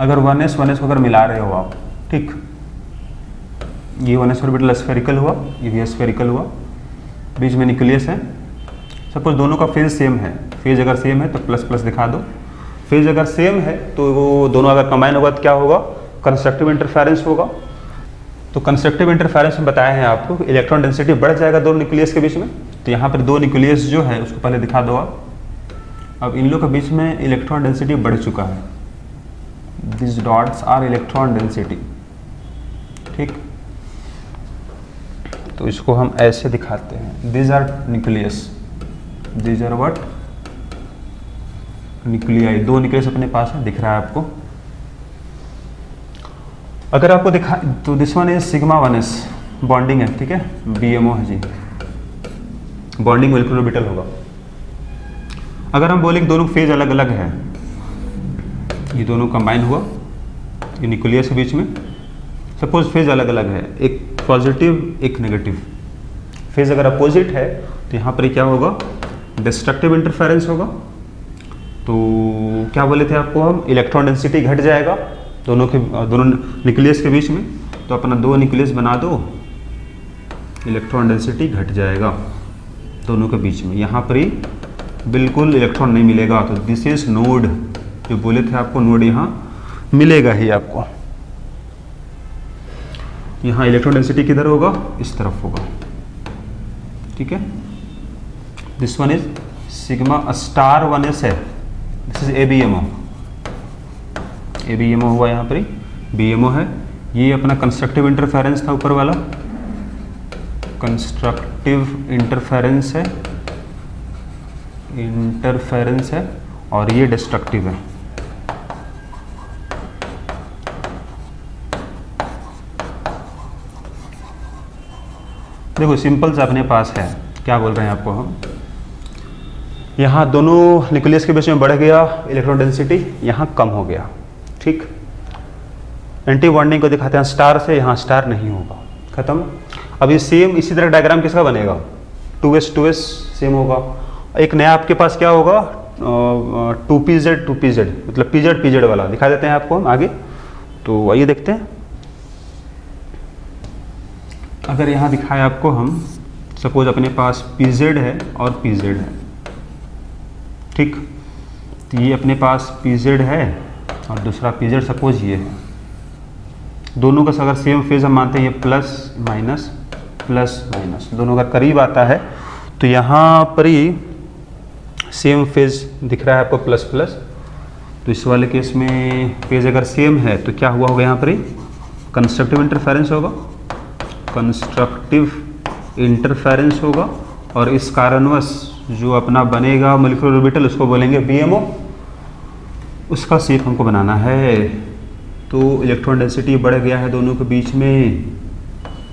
अगर 1s को अगर मिला रहे हो आप, ठीक, ये 1s ऑर्बिटल स्फेरिकल हुआ, ये भी स्फेरिकल हुआ, बीच में न्यूक्लियस है। सपोज दोनों का फेज सेम है, फेज अगर सेम है तो प्लस प्लस दिखा दो, फेज अगर सेम है तो वो दोनों अगर कंबाइन होगा तो क्या होगा, कंस्ट्रक्टिव इंटरफेरेंस होगा। तो कंस्ट्रक्टिव इंटरफेरेंस में बताया है आपको, इलेक्ट्रॉन डेंसिटी बढ़ जाएगा दो न्यूक्लियस के बीच में। तो यहाँ पर दो न्यूक्लियस जो है उसको पहले दिखा दो आप। अब इन लोग के बीच में इलेक्ट्रॉन डेंसिटी बढ़ चुका है, this dots are electron density. ठीक, तो इसको हम ऐसे दिखाते हैं, this are nucleus, this are what, nuclei. दो न्यूक्लियस अपने पास है, दिख रहा है आपको। अगर आपको दिखा तो this one is sigma 1s, bonding है, ठीक है, BMO है जी, बॉन्डिंग मोलिकुलर ऑर्बिटल होगा। अगर हम बोलें दोनों फेज अलग अलग है, ये दोनों कंबाइन हुआ, ये न्यूक्लियस के बीच में, सपोज फेज अलग अलग है, एक पॉजिटिव एक नेगेटिव, फेज अगर अपोजिट है तो यहाँ पर क्या होगा, डिस्ट्रक्टिव इंटरफेरेंस होगा। तो क्या बोले थे आपको हम, इलेक्ट्रॉन डेंसिटी घट जाएगा दोनों न्यूक्लियस के बीच में, तो अपना दो न्यूक्लियस बना दो, इलेक्ट्रॉन डेंसिटी घट जाएगा दोनों के बीच में, यहाँ पर ही बिल्कुल इलेक्ट्रॉन नहीं मिलेगा। तो दिस इज नोड, जो बोले थे आपको नोड यहाँ मिलेगा ही आपको। यहाँ इलेक्ट्रॉन डेंसिटी किधर होगा, इस तरफ होगा, ठीक है। This one is sigma star 1s है, दिस इज ABMO, ABMO हुआ यहाँ पर ही, BMO है। ये अपना कंस्ट्रक्टिव इंटरफेरेंस था ऊपर वाला, कंस्ट्रक्टिव इंटरफेरेंस है, और ये डिस्ट्रक्टिव है। देखो सिंपल सा अपने पास है, क्या बोल रहे हैं आपको हम, यहाँ दोनों न्यूक्लियस के बीच में बढ़ गया इलेक्ट्रॉन डेंसिटी, यहाँ कम हो गया, ठीक। एंटी बॉन्डिंग को दिखाते हैं स्टार से, यहाँ स्टार नहीं होगा, खत्म। अब ये सेम इसी तरह डायग्राम किसका बनेगा, 2s सेम होगा। एक नया आपके पास क्या होगा, 2pz, मतलब pz वाला दिखा देते हैं आपको हम आगे। तो आइए देखते हैं, अगर यहाँ दिखाया आपको हम, सपोज अपने पास pz है और pz है, ठीक। तो ये अपने पास pz है और दूसरा pz सपोज ये है, दोनों का अगर सेम फेज हम मानते हैं, ये प्लस माइनस दोनों का करीब आता है, तो यहाँ पर ही सेम फेज दिख रहा है आपको प्लस। तो इस वाले केस में फेज अगर सेम है तो क्या हुआ होगा, यहाँ पर ही कंस्ट्रक्टिव इंटरफेरेंस होगा, और इस कारणवश जो अपना बनेगा मोलिकुलर ऑर्बिटल उसको बोलेंगे BMO, उसका शेप हमको बनाना है। तो इलेक्ट्रॉन डेंसिटी बढ़ गया है दोनों के बीच में,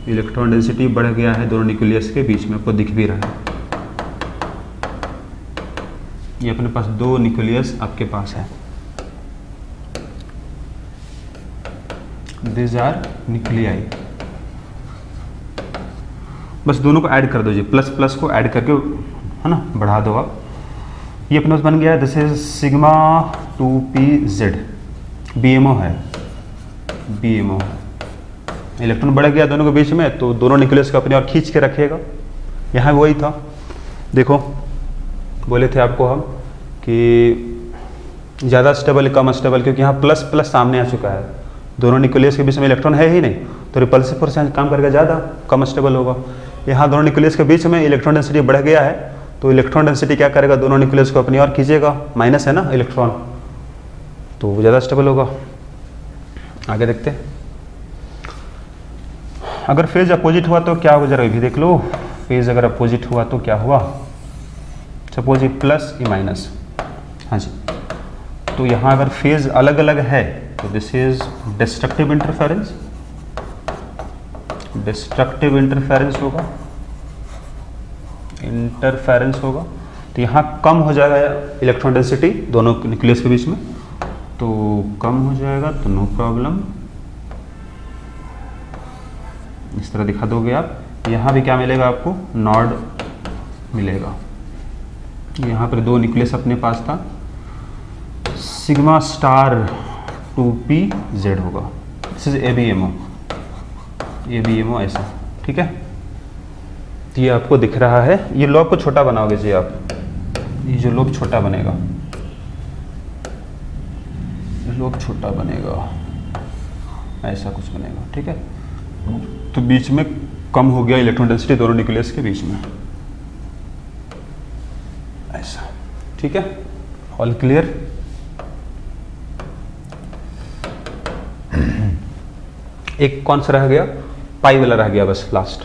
इलेक्ट्रॉन डेंसिटी बढ़ गया है दोनों न्यूक्लियस के बीच में, आपको दिख भी रहा है। ये अपने पास दो न्यूक्लियस आपके पास है, दिस आर न्यूक्लियाई। बस दोनों को ऐड कर दो जी, प्लस को ऐड करके, है ना, बढ़ा दो आप। ये अपने पास बन गया, this is sigma 2pz, BMO है, इलेक्ट्रॉन बढ़ गया दोनों के बीच में, तो दोनों न्यूक्लियस को अपने और खींच के रखेगा। यहाँ वही था, देखो बोले थे आपको हम कि ज़्यादा स्टेबल कम स्टेबल, क्योंकि यहाँ प्लस सामने आ चुका है, दोनों न्यूक्लियस के बीच में इलेक्ट्रॉन है ही नहीं, तो रिपल्सिव फोर्स काम करके ज़्यादा कम स्टेबल होगा। यहाँ दोनों न्यूक्लियस के बीच में इलेक्ट्रॉन डेंसिटी बढ़ गया है, तो इलेक्ट्रॉन डेंसिटी क्या करेगा, दोनों न्यूक्लियस को अपनी और खींचेगा, माइनस है ना इलेक्ट्रॉन, तो ज़्यादा स्टेबल होगा। आगे देखते हैं, अगर फेज अपोजिट हुआ तो क्या हो, जरा ये भी देख लो। फेज अगर अपोजिट हुआ तो क्या हुआ, सपोज ये प्लस ये माइनस, हाँ जी। तो यहाँ अगर फेज अलग अलग है तो दिस इज डिस्ट्रक्टिव इंटरफेरेंस होगा, तो यहाँ कम हो जाएगा इलेक्ट्रॉन डेंसिटी दोनों न्यूक्लियस के बीच में, तो कम हो जाएगा, तो नो प्रॉब्लम, इस तरह दिखा दोगे आप। यहाँ भी क्या मिलेगा आपको, नॉड मिलेगा। यहाँ पर दो न्यूक्लियस अपने पास था, सिग्मा स्टार 2pz होगा, दिस इज ABMO ऐसा, ठीक है। तो ये आपको दिख रहा है, ये लोब को छोटा बनाओगे जी आप, ये जो लोब छोटा बनेगा, लोब छोटा बनेगा, ऐसा कुछ बनेगा, ठीक है। तो बीच में कम हो गया इलेक्ट्रॉन डेंसिटी दोनों न्यूक्लियस के बीच में, ऐसा, ठीक है। All clear. एक कौन सा रह गया, पाई वाला रह गया बस लास्ट।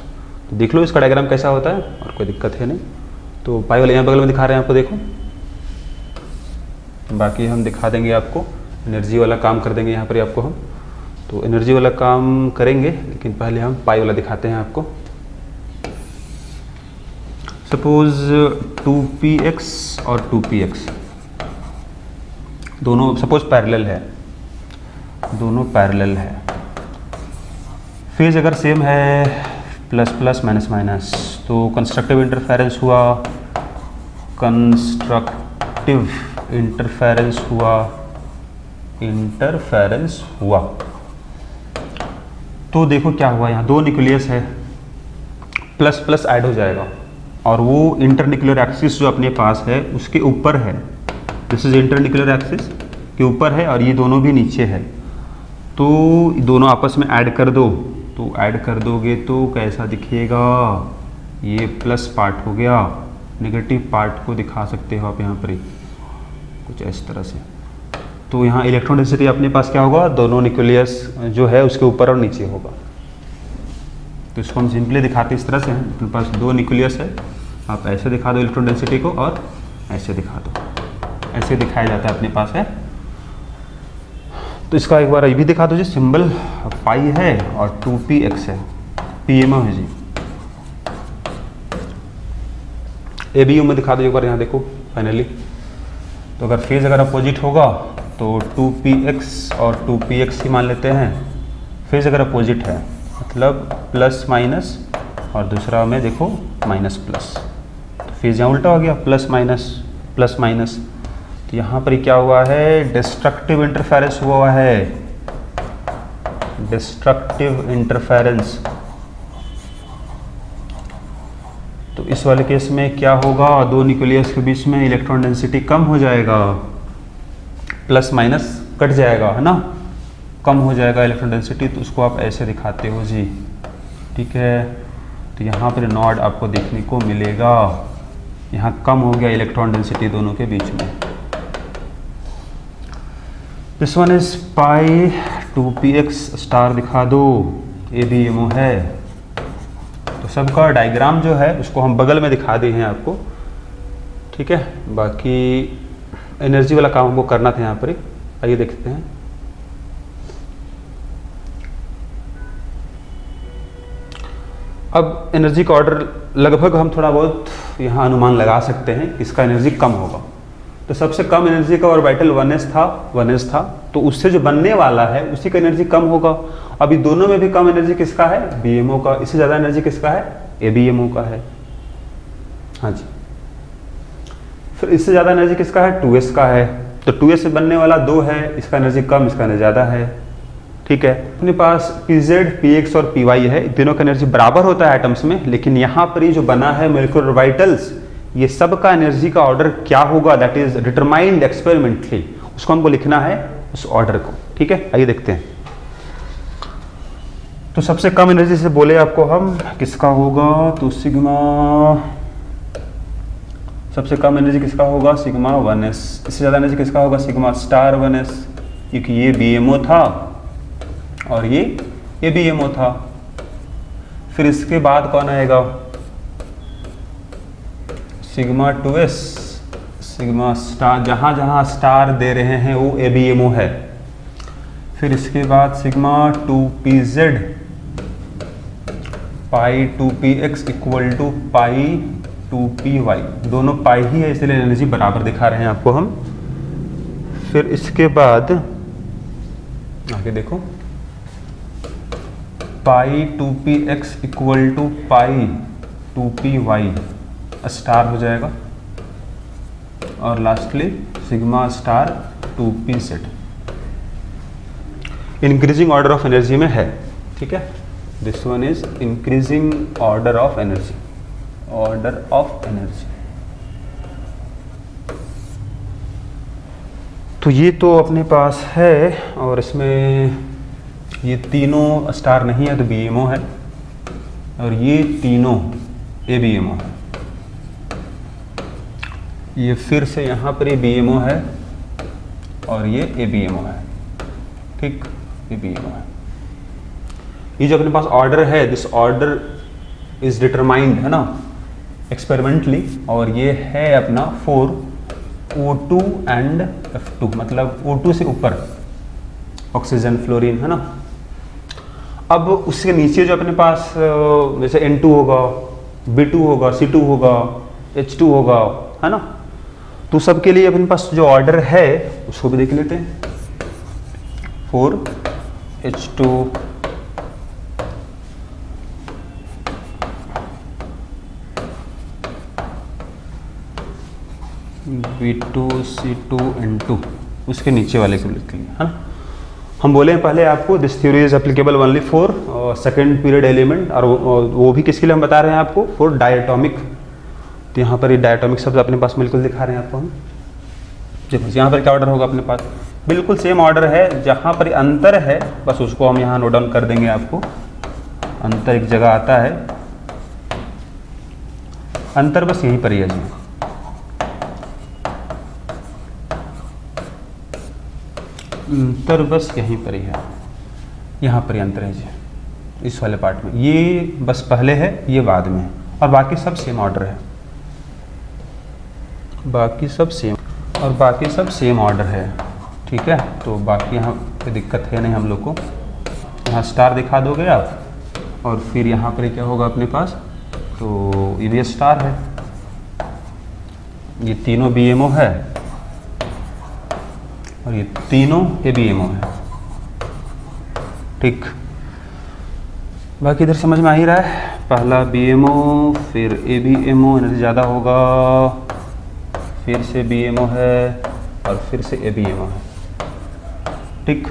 तो देख लो इसका डायग्राम कैसा होता है, और कोई दिक्कत है नहीं। तो पाई वाले यहाँ बगल में दिखा रहे हैं आपको, देखो। बाकी हम दिखा देंगे आपको, एनर्जी वाला काम कर देंगे यहाँ पर आपको हम। तो एनर्जी वाला काम करेंगे, लेकिन पहले हम पाई वाला दिखाते हैं आपको। सपोज 2px और 2px दोनों सपोज पैरेलल है, दोनों पैरेलल है। फेज अगर सेम है प्लस प्लस माइनस माइनस, तो कंस्ट्रक्टिव इंटरफेरेंस हुआ, कंस्ट्रक्टिव इंटरफेरेंस हुआ, इंटरफेरेंस हुआ। तो देखो क्या हुआ, यहाँ दो न्यूक्लियस है, प्लस प्लस ऐड हो जाएगा, और वो इंटरन्यूक्लियर एक्सिस जो अपने पास है उसके ऊपर है। दिस इज इंटरन्यूक्लियर एक्सिस के ऊपर है, और ये दोनों भी नीचे है। तो दोनों आपस में ऐड कर दो, तो ऐड कर दोगे तो कैसा दिखेगा, ये प्लस पार्ट हो गया, नेगेटिव पार्ट को दिखा सकते हो आप यहाँ पर ही कुछ इस तरह से। तो यहाँ इलेक्ट्रॉन डेंसिटी अपने पास क्या होगा, दोनों न्यूक्लियस जो है उसके ऊपर और नीचे होगा। तो इसको हम सिंपली दिखाते इस तरह से हैं, अपने पास दो न्यूक्लियस है, आप ऐसे दिखा दो इलेक्ट्रॉन डेंसिटी को, और ऐसे दिखा दो, ऐसे दिखाया जाता है अपने पास है। तो इसका एक बार ये भी दिखा दो जी, सिंबल पाई है और 2px है, PMO है जी। ABO में दिखा दो एक बार, यहाँ देखो फाइनली। तो अगर फेज अगर अपोजिट होगा तो 2px और 2px ही मान लेते हैं। फेज अगर अपोजिट है मतलब प्लस माइनस, और दूसरा में देखो माइनस प्लस, तो फेज यहाँ उल्टा हो गया, प्लस माइनस प्लस माइनस। तो यहाँ पर क्या हुआ है, डिस्ट्रक्टिव इंटरफेरेंस हुआ है, डिस्ट्रक्टिव इंटरफेरेंस। तो इस वाले केस में क्या होगा, दो न्यूक्लियस के बीच में इलेक्ट्रॉन डेंसिटी कम हो जाएगा, प्लस माइनस कट जाएगा, है ना, कम हो जाएगा इलेक्ट्रॉन डेंसिटी। तो उसको आप ऐसे दिखाते हो जी, ठीक है। तो यहाँ पर नॉड आपको देखने को मिलेगा, यहाँ कम हो गया इलेक्ट्रॉन डेंसिटी दोनों के बीच में। This one is pi 2px star दिखा दो, ABMO है। तो सबका डायग्राम जो है उसको हम बगल में दिखा दिए हैं आपको, ठीक है। बाकी एनर्जी वाला काम हमको करना था यहाँ पर ही, आइए देखते हैं। अब एनर्जी का ऑर्डर लगभग हम थोड़ा बहुत यहाँ अनुमान लगा सकते हैं किसका एनर्जी कम होगा। तो सबसे कम एनर्जी का ऑर्बिटल 1s था, तो उससे जो बनने वाला है उसी का एनर्जी कम होगा। अभी दोनों में भी कम एनर्जी किसका है, BMO का। इससे ज़्यादा एनर्जी किसका है, ABMO का है, हाँ जी। फिर इससे ज़्यादा एनर्जी किसका है, 2s का है। तो 2s से बनने वाला 2 है, इसका एनर्जी कम, इसका एनर्जी ज़्यादा है, ठीक है। अपने पास PZ, PX और PY है, तीनों का एनर्जी बराबर होता है एटम्स में, लेकिन यहाँ पर ये जो बना है मॉलिक्यूलर ऑर्बिटल्स, ये सब का एनर्जी का ऑर्डर क्या होगा, दैट इज डिटरमाइंड एक्सपेरिमेंटली। उसको हमको लिखना है उस ऑर्डर को, ठीक है। आइए देखते हैं। तो सबसे कम एनर्जी से बोले आपको हम किसका होगा, तो सिग्मा, सबसे कम एनर्जी किसका होगा, सिग्मा 1s। इससे ज़्यादा एनर्जी किसका होगा, सिग्मा स्टार 1s, क्योंकि ये BMO था और ये ABMO था। फिर इसके बाद कौन आएगा, सिग्मा 2s, सिग्मा स्टार, जहाँ जहाँ स्टार दे रहे हैं वो ABMO है। फिर इसके बाद sigma 2pz, pi 2px equal to pi 2py, दोनों पाई ही है इसलिए एनर्जी बराबर दिखा रहे हैं आपको हम। फिर इसके बाद आगे देखो, pi 2px equal to pi 2py star हो जाएगा, और lastly sigma star 2pz। Increasing order of energy में है, ठीक है। This one is increasing order of energy, order of energy. तो ये तो अपने पास है, और इसमें ये तीनों स्टार नहीं है तो BMO है, और ये तीनों ABMO है। ये फिर से यहाँ पर ये BMO है और ये ABMO है, ठीक। ये BMO है। ये जो अपने पास ऑर्डर है, दिस ऑर्डर इज डिटरमाइंड, है ना, एक्सपेरिमेंटली, और ये है अपना 4O2 एंड F2, मतलब O2 से ऊपर ऑक्सीजन, फ्लोरीन, है ना। अब उसके नीचे जो अपने पास जैसे N2 होगा, B2 होगा, C2 होगा, H2 होगा, है ना, तो सबके लिए अपने पास जो ऑर्डर है उसको भी देख लेते हैं। 4H2 B2 C2 N2, उसके नीचे वाले को लिख लेंगे, है ना। हम बोले पहले आपको this theory is applicable only for second period element, और वो भी किसके लिए हम बता रहे हैं आपको, फॉर डायटोमिक। तो यहाँ पर ये डायटोमिक शब्द अपने पास बिल्कुल दिखा रहे हैं आपको हम। देखो यहाँ पर क्या ऑर्डर होगा अपने पास, बिल्कुल सेम ऑर्डर है, जहाँ पर अंतर है बस उसको हम यहाँ नोट डाउन कर देंगे। आपको अंतर एक जगह आता है, अंतर बस यहीं पर ही है जी, अंतर बस यहीं पर ही है, यहाँ पर ही अंतर है जी, इस वाले पार्ट में। ये बस पहले है, ये बाद में है, और बाकी सब सेम ऑर्डर है, बाकी सब सेम, और बाकी सब सेम ऑर्डर है, ठीक है। तो बाकी यहाँ कोई दिक्कत है नहीं हम लोग को। यहाँ स्टार दिखा दोगे आप, और फिर यहाँ पर क्या होगा अपने पास, तो ये स्टार है, ये तीनों BMO है, और ये तीनों ये BMO है, ठीक। बाकी इधर समझ में आ ही रहा है, पहला BMO, फिर ABMO, एनर्जी ज़्यादा होगा, फिर से BMO है, और फिर से ABMO है, ठीक।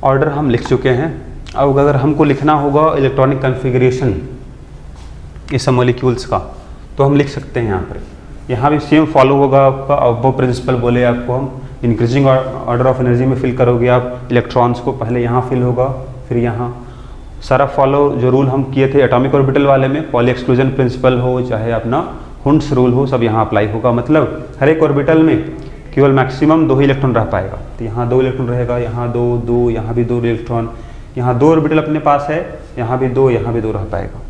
ऑर्डर हम लिख चुके हैं। अब अगर हमको लिखना होगा इलेक्ट्रॉनिक कॉन्फ़िगरेशन इस मॉलिक्यूल्स का, तो हम लिख सकते हैं यहाँ पर। यहाँ भी सेम फॉलो होगा आपका, अब वो प्रिंसिपल बोले आपको हम, इंक्रीजिंग ऑर्डर ऑफ एनर्जी में फिल करोगे आप इलेक्ट्रॉन्स को, पहले यहाँ फिल होगा, फिर यहाँ सारा फॉलो जो रूल हम किए थे एटॉमिक ऑर्बिटल वाले में, पॉली एक्सक्लूजन प्रिंसिपल हो चाहे अपना हुंड्स रूल हो, सब यहाँ अप्लाई होगा। मतलब हर एक ऑर्बिटल में केवल मैक्सिमम 2 ही इलेक्ट्रॉन रह पाएगा, तो यहाँ 2 इलेक्ट्रॉन रहेगा, यहाँ 2, यहाँ भी 2 इलेक्ट्रॉन, यहाँ 2 ऑर्बिटल अपने पास है, यहाँ भी 2, यहाँ भी 2 रह पाएगा।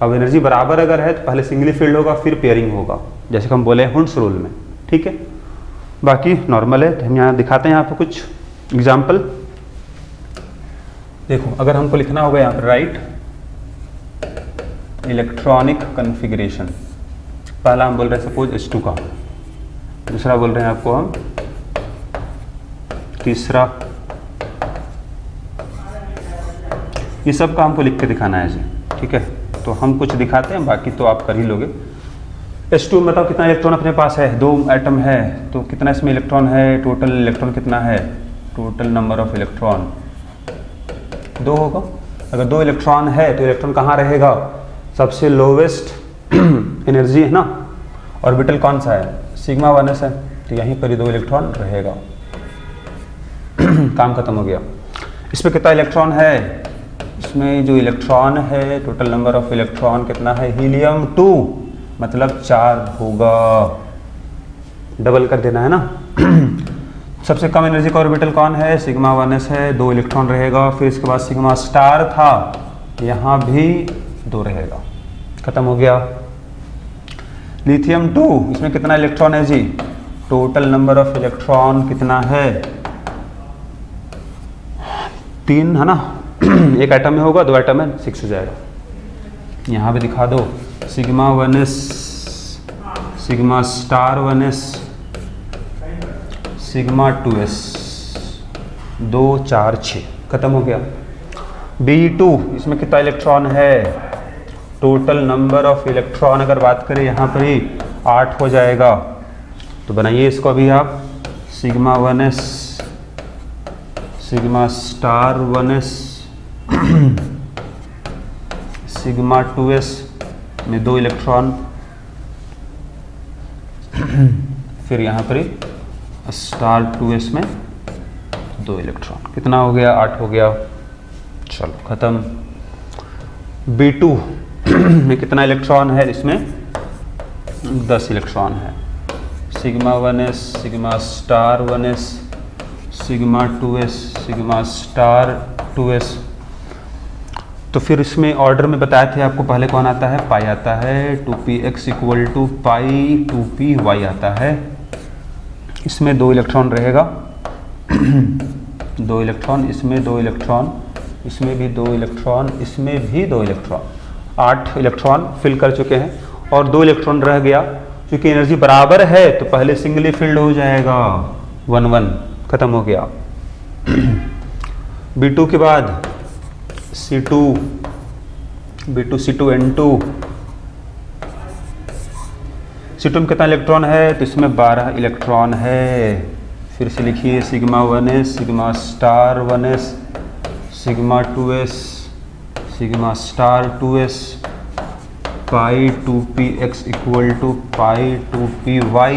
अब एनर्जी बराबर अगर है तो पहले सिंगली फील्ड होगा, फिर पेयरिंग होगा, जैसे कि हम बोले हुंड्स रूल में, ठीक है। बाकी नॉर्मल है, तो हम यहाँ दिखाते हैं यहाँ पर कुछ एग्जाम्पल। देखो अगर हमको लिखना होगा यहाँ पर राइट इलेक्ट्रॉनिक कॉन्फ़िगरेशन, पहला हम बोल रहे हैं सपोज H2 का, दूसरा बोल रहे हैं आपको हम तीसरा, ये सब का हमको लिख के दिखाना है जी, ठीक है। तो हम कुछ दिखाते हैं, बाकी तो आप कर ही लोगे। H2 में बताओ कितना इलेक्ट्रॉन अपने पास है, 2 एटम है, तो कितना इसमें इलेक्ट्रॉन है, टोटल इलेक्ट्रॉन कितना है, टोटल नंबर ऑफ इलेक्ट्रॉन 2 होगा। अगर 2 इलेक्ट्रॉन है तो इलेक्ट्रॉन कहाँ रहेगा, सबसे लोवेस्ट एनर्जी है ना, ऑर्बिटल कौन सा है, सिग्मा 1s है, तो यहीं पर ही 2 इलेक्ट्रॉन रहेगा। काम खत्म हो गया। इसमें कितना इलेक्ट्रॉन है, इसमें जो इलेक्ट्रॉन है टोटल नंबर ऑफ इलेक्ट्रॉन कितना है, हीलियम 2, मतलब 4 होगा, डबल कर देना है ना। सबसे कम एनर्जी का ऑर्बिटल कौन है, सिग्मा 1s है, 2 इलेक्ट्रॉन रहेगा। फिर इसके बाद सिग्मा स्टार था, यहाँ भी 2 रहेगा, खत्म हो गया। लिथियम 2, इसमें कितना इलेक्ट्रॉन है जी, टोटल नंबर ऑफ इलेक्ट्रॉन कितना है, 3 है ना। एक एटम में होगा, 2 एटम है, 6 हो जाएगा। यहाँ भी दिखा दो, sigma 1s, sigma star 1s, sigma 2s, 2, 4, 6, खत्म हो गया। B2, इसमें कितना इलेक्ट्रॉन है, टोटल नंबर ऑफ इलेक्ट्रॉन अगर बात करें यहाँ पर ही 8 हो जाएगा। तो बनाइए इसको अभी आप, sigma 1s, sigma star 1s, sigma 2s में 2 इलेक्ट्रॉन, फिर यहाँ पर ही स्टार 2s में 2 इलेक्ट्रॉन, कितना हो गया, 8 हो गया। चलो खत्म। B2 में कितना इलेक्ट्रॉन है, इसमें 10 इलेक्ट्रॉन है। Sigma 1s, sigma star 1s, sigma 2s, sigma star 2s। तो फिर इसमें ऑर्डर में बताए थे आपको, पहले कौन आता है, पाई आता है, 2px equal to pi 2py आता है। इसमें 2 इलेक्ट्रॉन रहेगा 2 इलेक्ट्रॉन, इसमें 2 इलेक्ट्रॉन, इसमें भी 2 इलेक्ट्रॉन, इसमें भी 2 इलेक्ट्रॉन, 8 इलेक्ट्रॉन फिल कर चुके हैं और 2 इलेक्ट्रॉन रह गया। क्योंकि एनर्जी बराबर है तो पहले सिंगली फिल्ड हो जाएगा, 1-1 खत्म हो गया। B2 के बाद C2, B2 C2 N2, C2 में कितना इलेक्ट्रॉन है, तो इसमें 12 इलेक्ट्रॉन है। फिर से लिखिए sigma 1s, sigma star 1s, sigma 2s, sigma star 2s, pi 2px equal to pi 2py।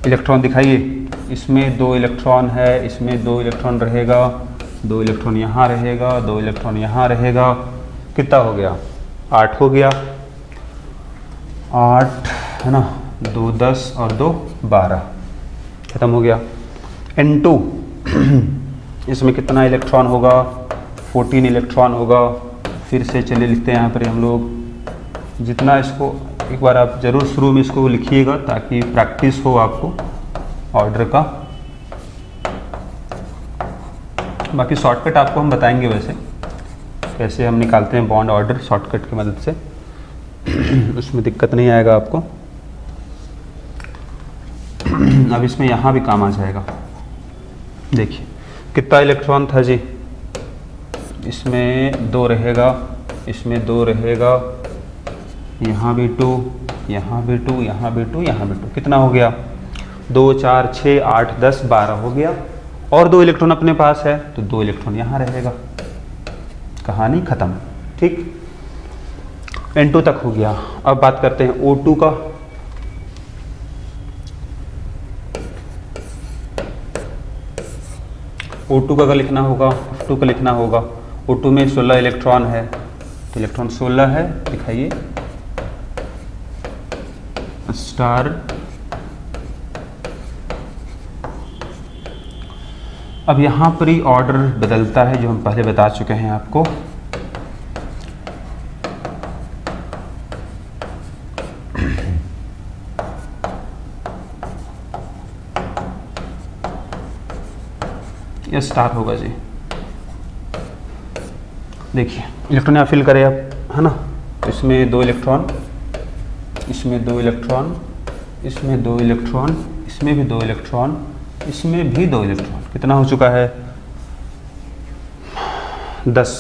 Electron दिखाइए, इसमें 2 इलेक्ट्रॉन है, इसमें 2 इलेक्ट्रॉन रहेगा, 2 इलेक्ट्रॉन यहाँ रहेगा, 2 इलेक्ट्रॉन यहाँ रहेगा। कितना हो गया, 8 हो गया, 8 है ना, 2 10 और 2 12, खत्म हो गया। N2 इसमें कितना इलेक्ट्रॉन होगा, 14 इलेक्ट्रॉन होगा। फिर से चलिए लिखते हैं यहाँ पर हम लोग, जितना इसको एक बार आप ज़रूर शुरू में इसको लिखिएगा ताकि प्रैक्टिस हो आपको ऑर्डर का। बाकी शॉर्टकट आपको हम बताएंगे वैसे कैसे हम निकालते हैं बॉन्ड ऑर्डर शॉर्टकट की मदद से, उसमें दिक्कत नहीं आएगा आपको। अब इसमें यहाँ भी काम आ जाएगा। देखिए कितना इलेक्ट्रॉन था जी, इसमें 2 रहेगा, इसमें 2 रहेगा, यहाँ भी 2, यहाँ भी 2, यहाँ भी 2, यहाँ भी 2, कितना हो गया, 2 4 6 8 10 12 हो गया। और 2 इलेक्ट्रॉन अपने पास है तो 2 इलेक्ट्रॉन यहाँ रहेगा, कहानी खत्म। ठीक, N2 तक हो गया। अब बात करते हैं O2 का। O2 का लिखना होगा, F2 का लिखना होगा। O2 में 16 इलेक्ट्रॉन है, तो इलेक्ट्रॉन 16 है, दिखाइए स्टार। अब यहाँ पर ही ऑर्डर बदलता है जो हम पहले बता चुके हैं आपको। ये स्टार होगा जी। देखिए इलेक्ट्रॉन यहाँ फिल करें अब, है ना, तो इसमें 2 इलेक्ट्रॉन, इसमें 2 इलेक्ट्रॉन, इसमें 2 इलेक्ट्रॉन, इसमें भी 2 इलेक्ट्रॉन, इसमें भी 2 इलेक्ट्रॉन, कितना हो चुका है, 10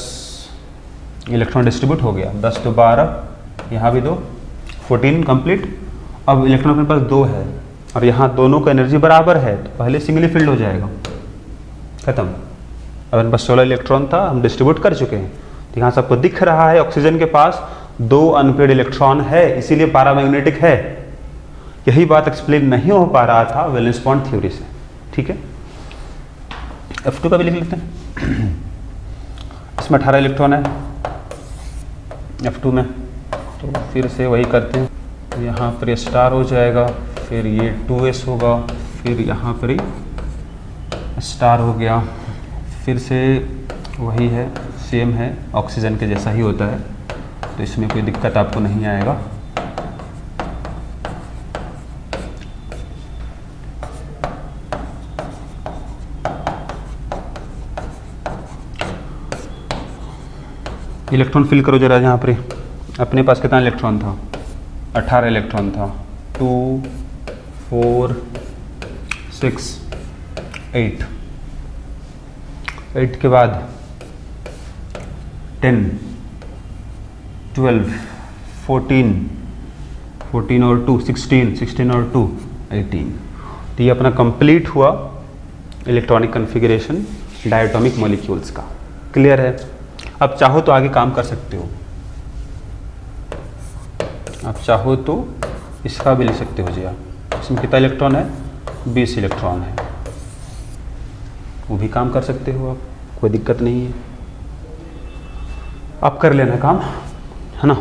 इलेक्ट्रॉन डिस्ट्रीब्यूट हो गया। 10 तो 12, यहाँ भी 2, 14 कंप्लीट। अब इलेक्ट्रॉन अपने पास 2 है और यहाँ दोनों का एनर्जी बराबर है तो पहले सिंगली फिल्ड हो जाएगा, खत्म। अब मेरे पास 16 इलेक्ट्रॉन था, हम डिस्ट्रीब्यूट कर चुके हैं। तो यहाँ सबको दिख रहा है ऑक्सीजन के पास 2 अनपेड इलेक्ट्रॉन है, इसीलिए पैरामैग्नेटिक है। यही बात एक्सप्लेन नहीं हो पा रहा था वैलेंस बॉन्ड थ्योरी से। ठीक है, F2 का भी लिख लेते हैं। इसमें 18 इलेक्ट्रॉन है F2 में, तो फिर से वही करते हैं। यहाँ पर स्टार हो जाएगा, फिर ये 2s होगा, फिर यहाँ पर ही स्टार हो गया। फिर से वही है, सेम है, ऑक्सीजन के जैसा ही होता है, तो इसमें कोई दिक्कत आपको नहीं आएगा। इलेक्ट्रॉन फिल करो जरा यहाँ पर। अपने पास कितना इलेक्ट्रॉन था, 18 इलेक्ट्रॉन था। 2 4 6 8, 8 के बाद 10 12 14, 14 और 2 16, 16 और 2 18। तो ये अपना कंप्लीट हुआ इलेक्ट्रॉनिक कन्फिगरेशन डायटोमिक मॉलिक्यूल्स का। क्लियर है? अब चाहो तो आगे काम कर सकते हो, आप चाहो तो इसका भी ले सकते हो जी। आप इसमें कितना इलेक्ट्रॉन है, 20 इलेक्ट्रॉन है, वो भी काम कर सकते हो आप, कोई दिक्कत नहीं है। आप कर लेना काम, है ना।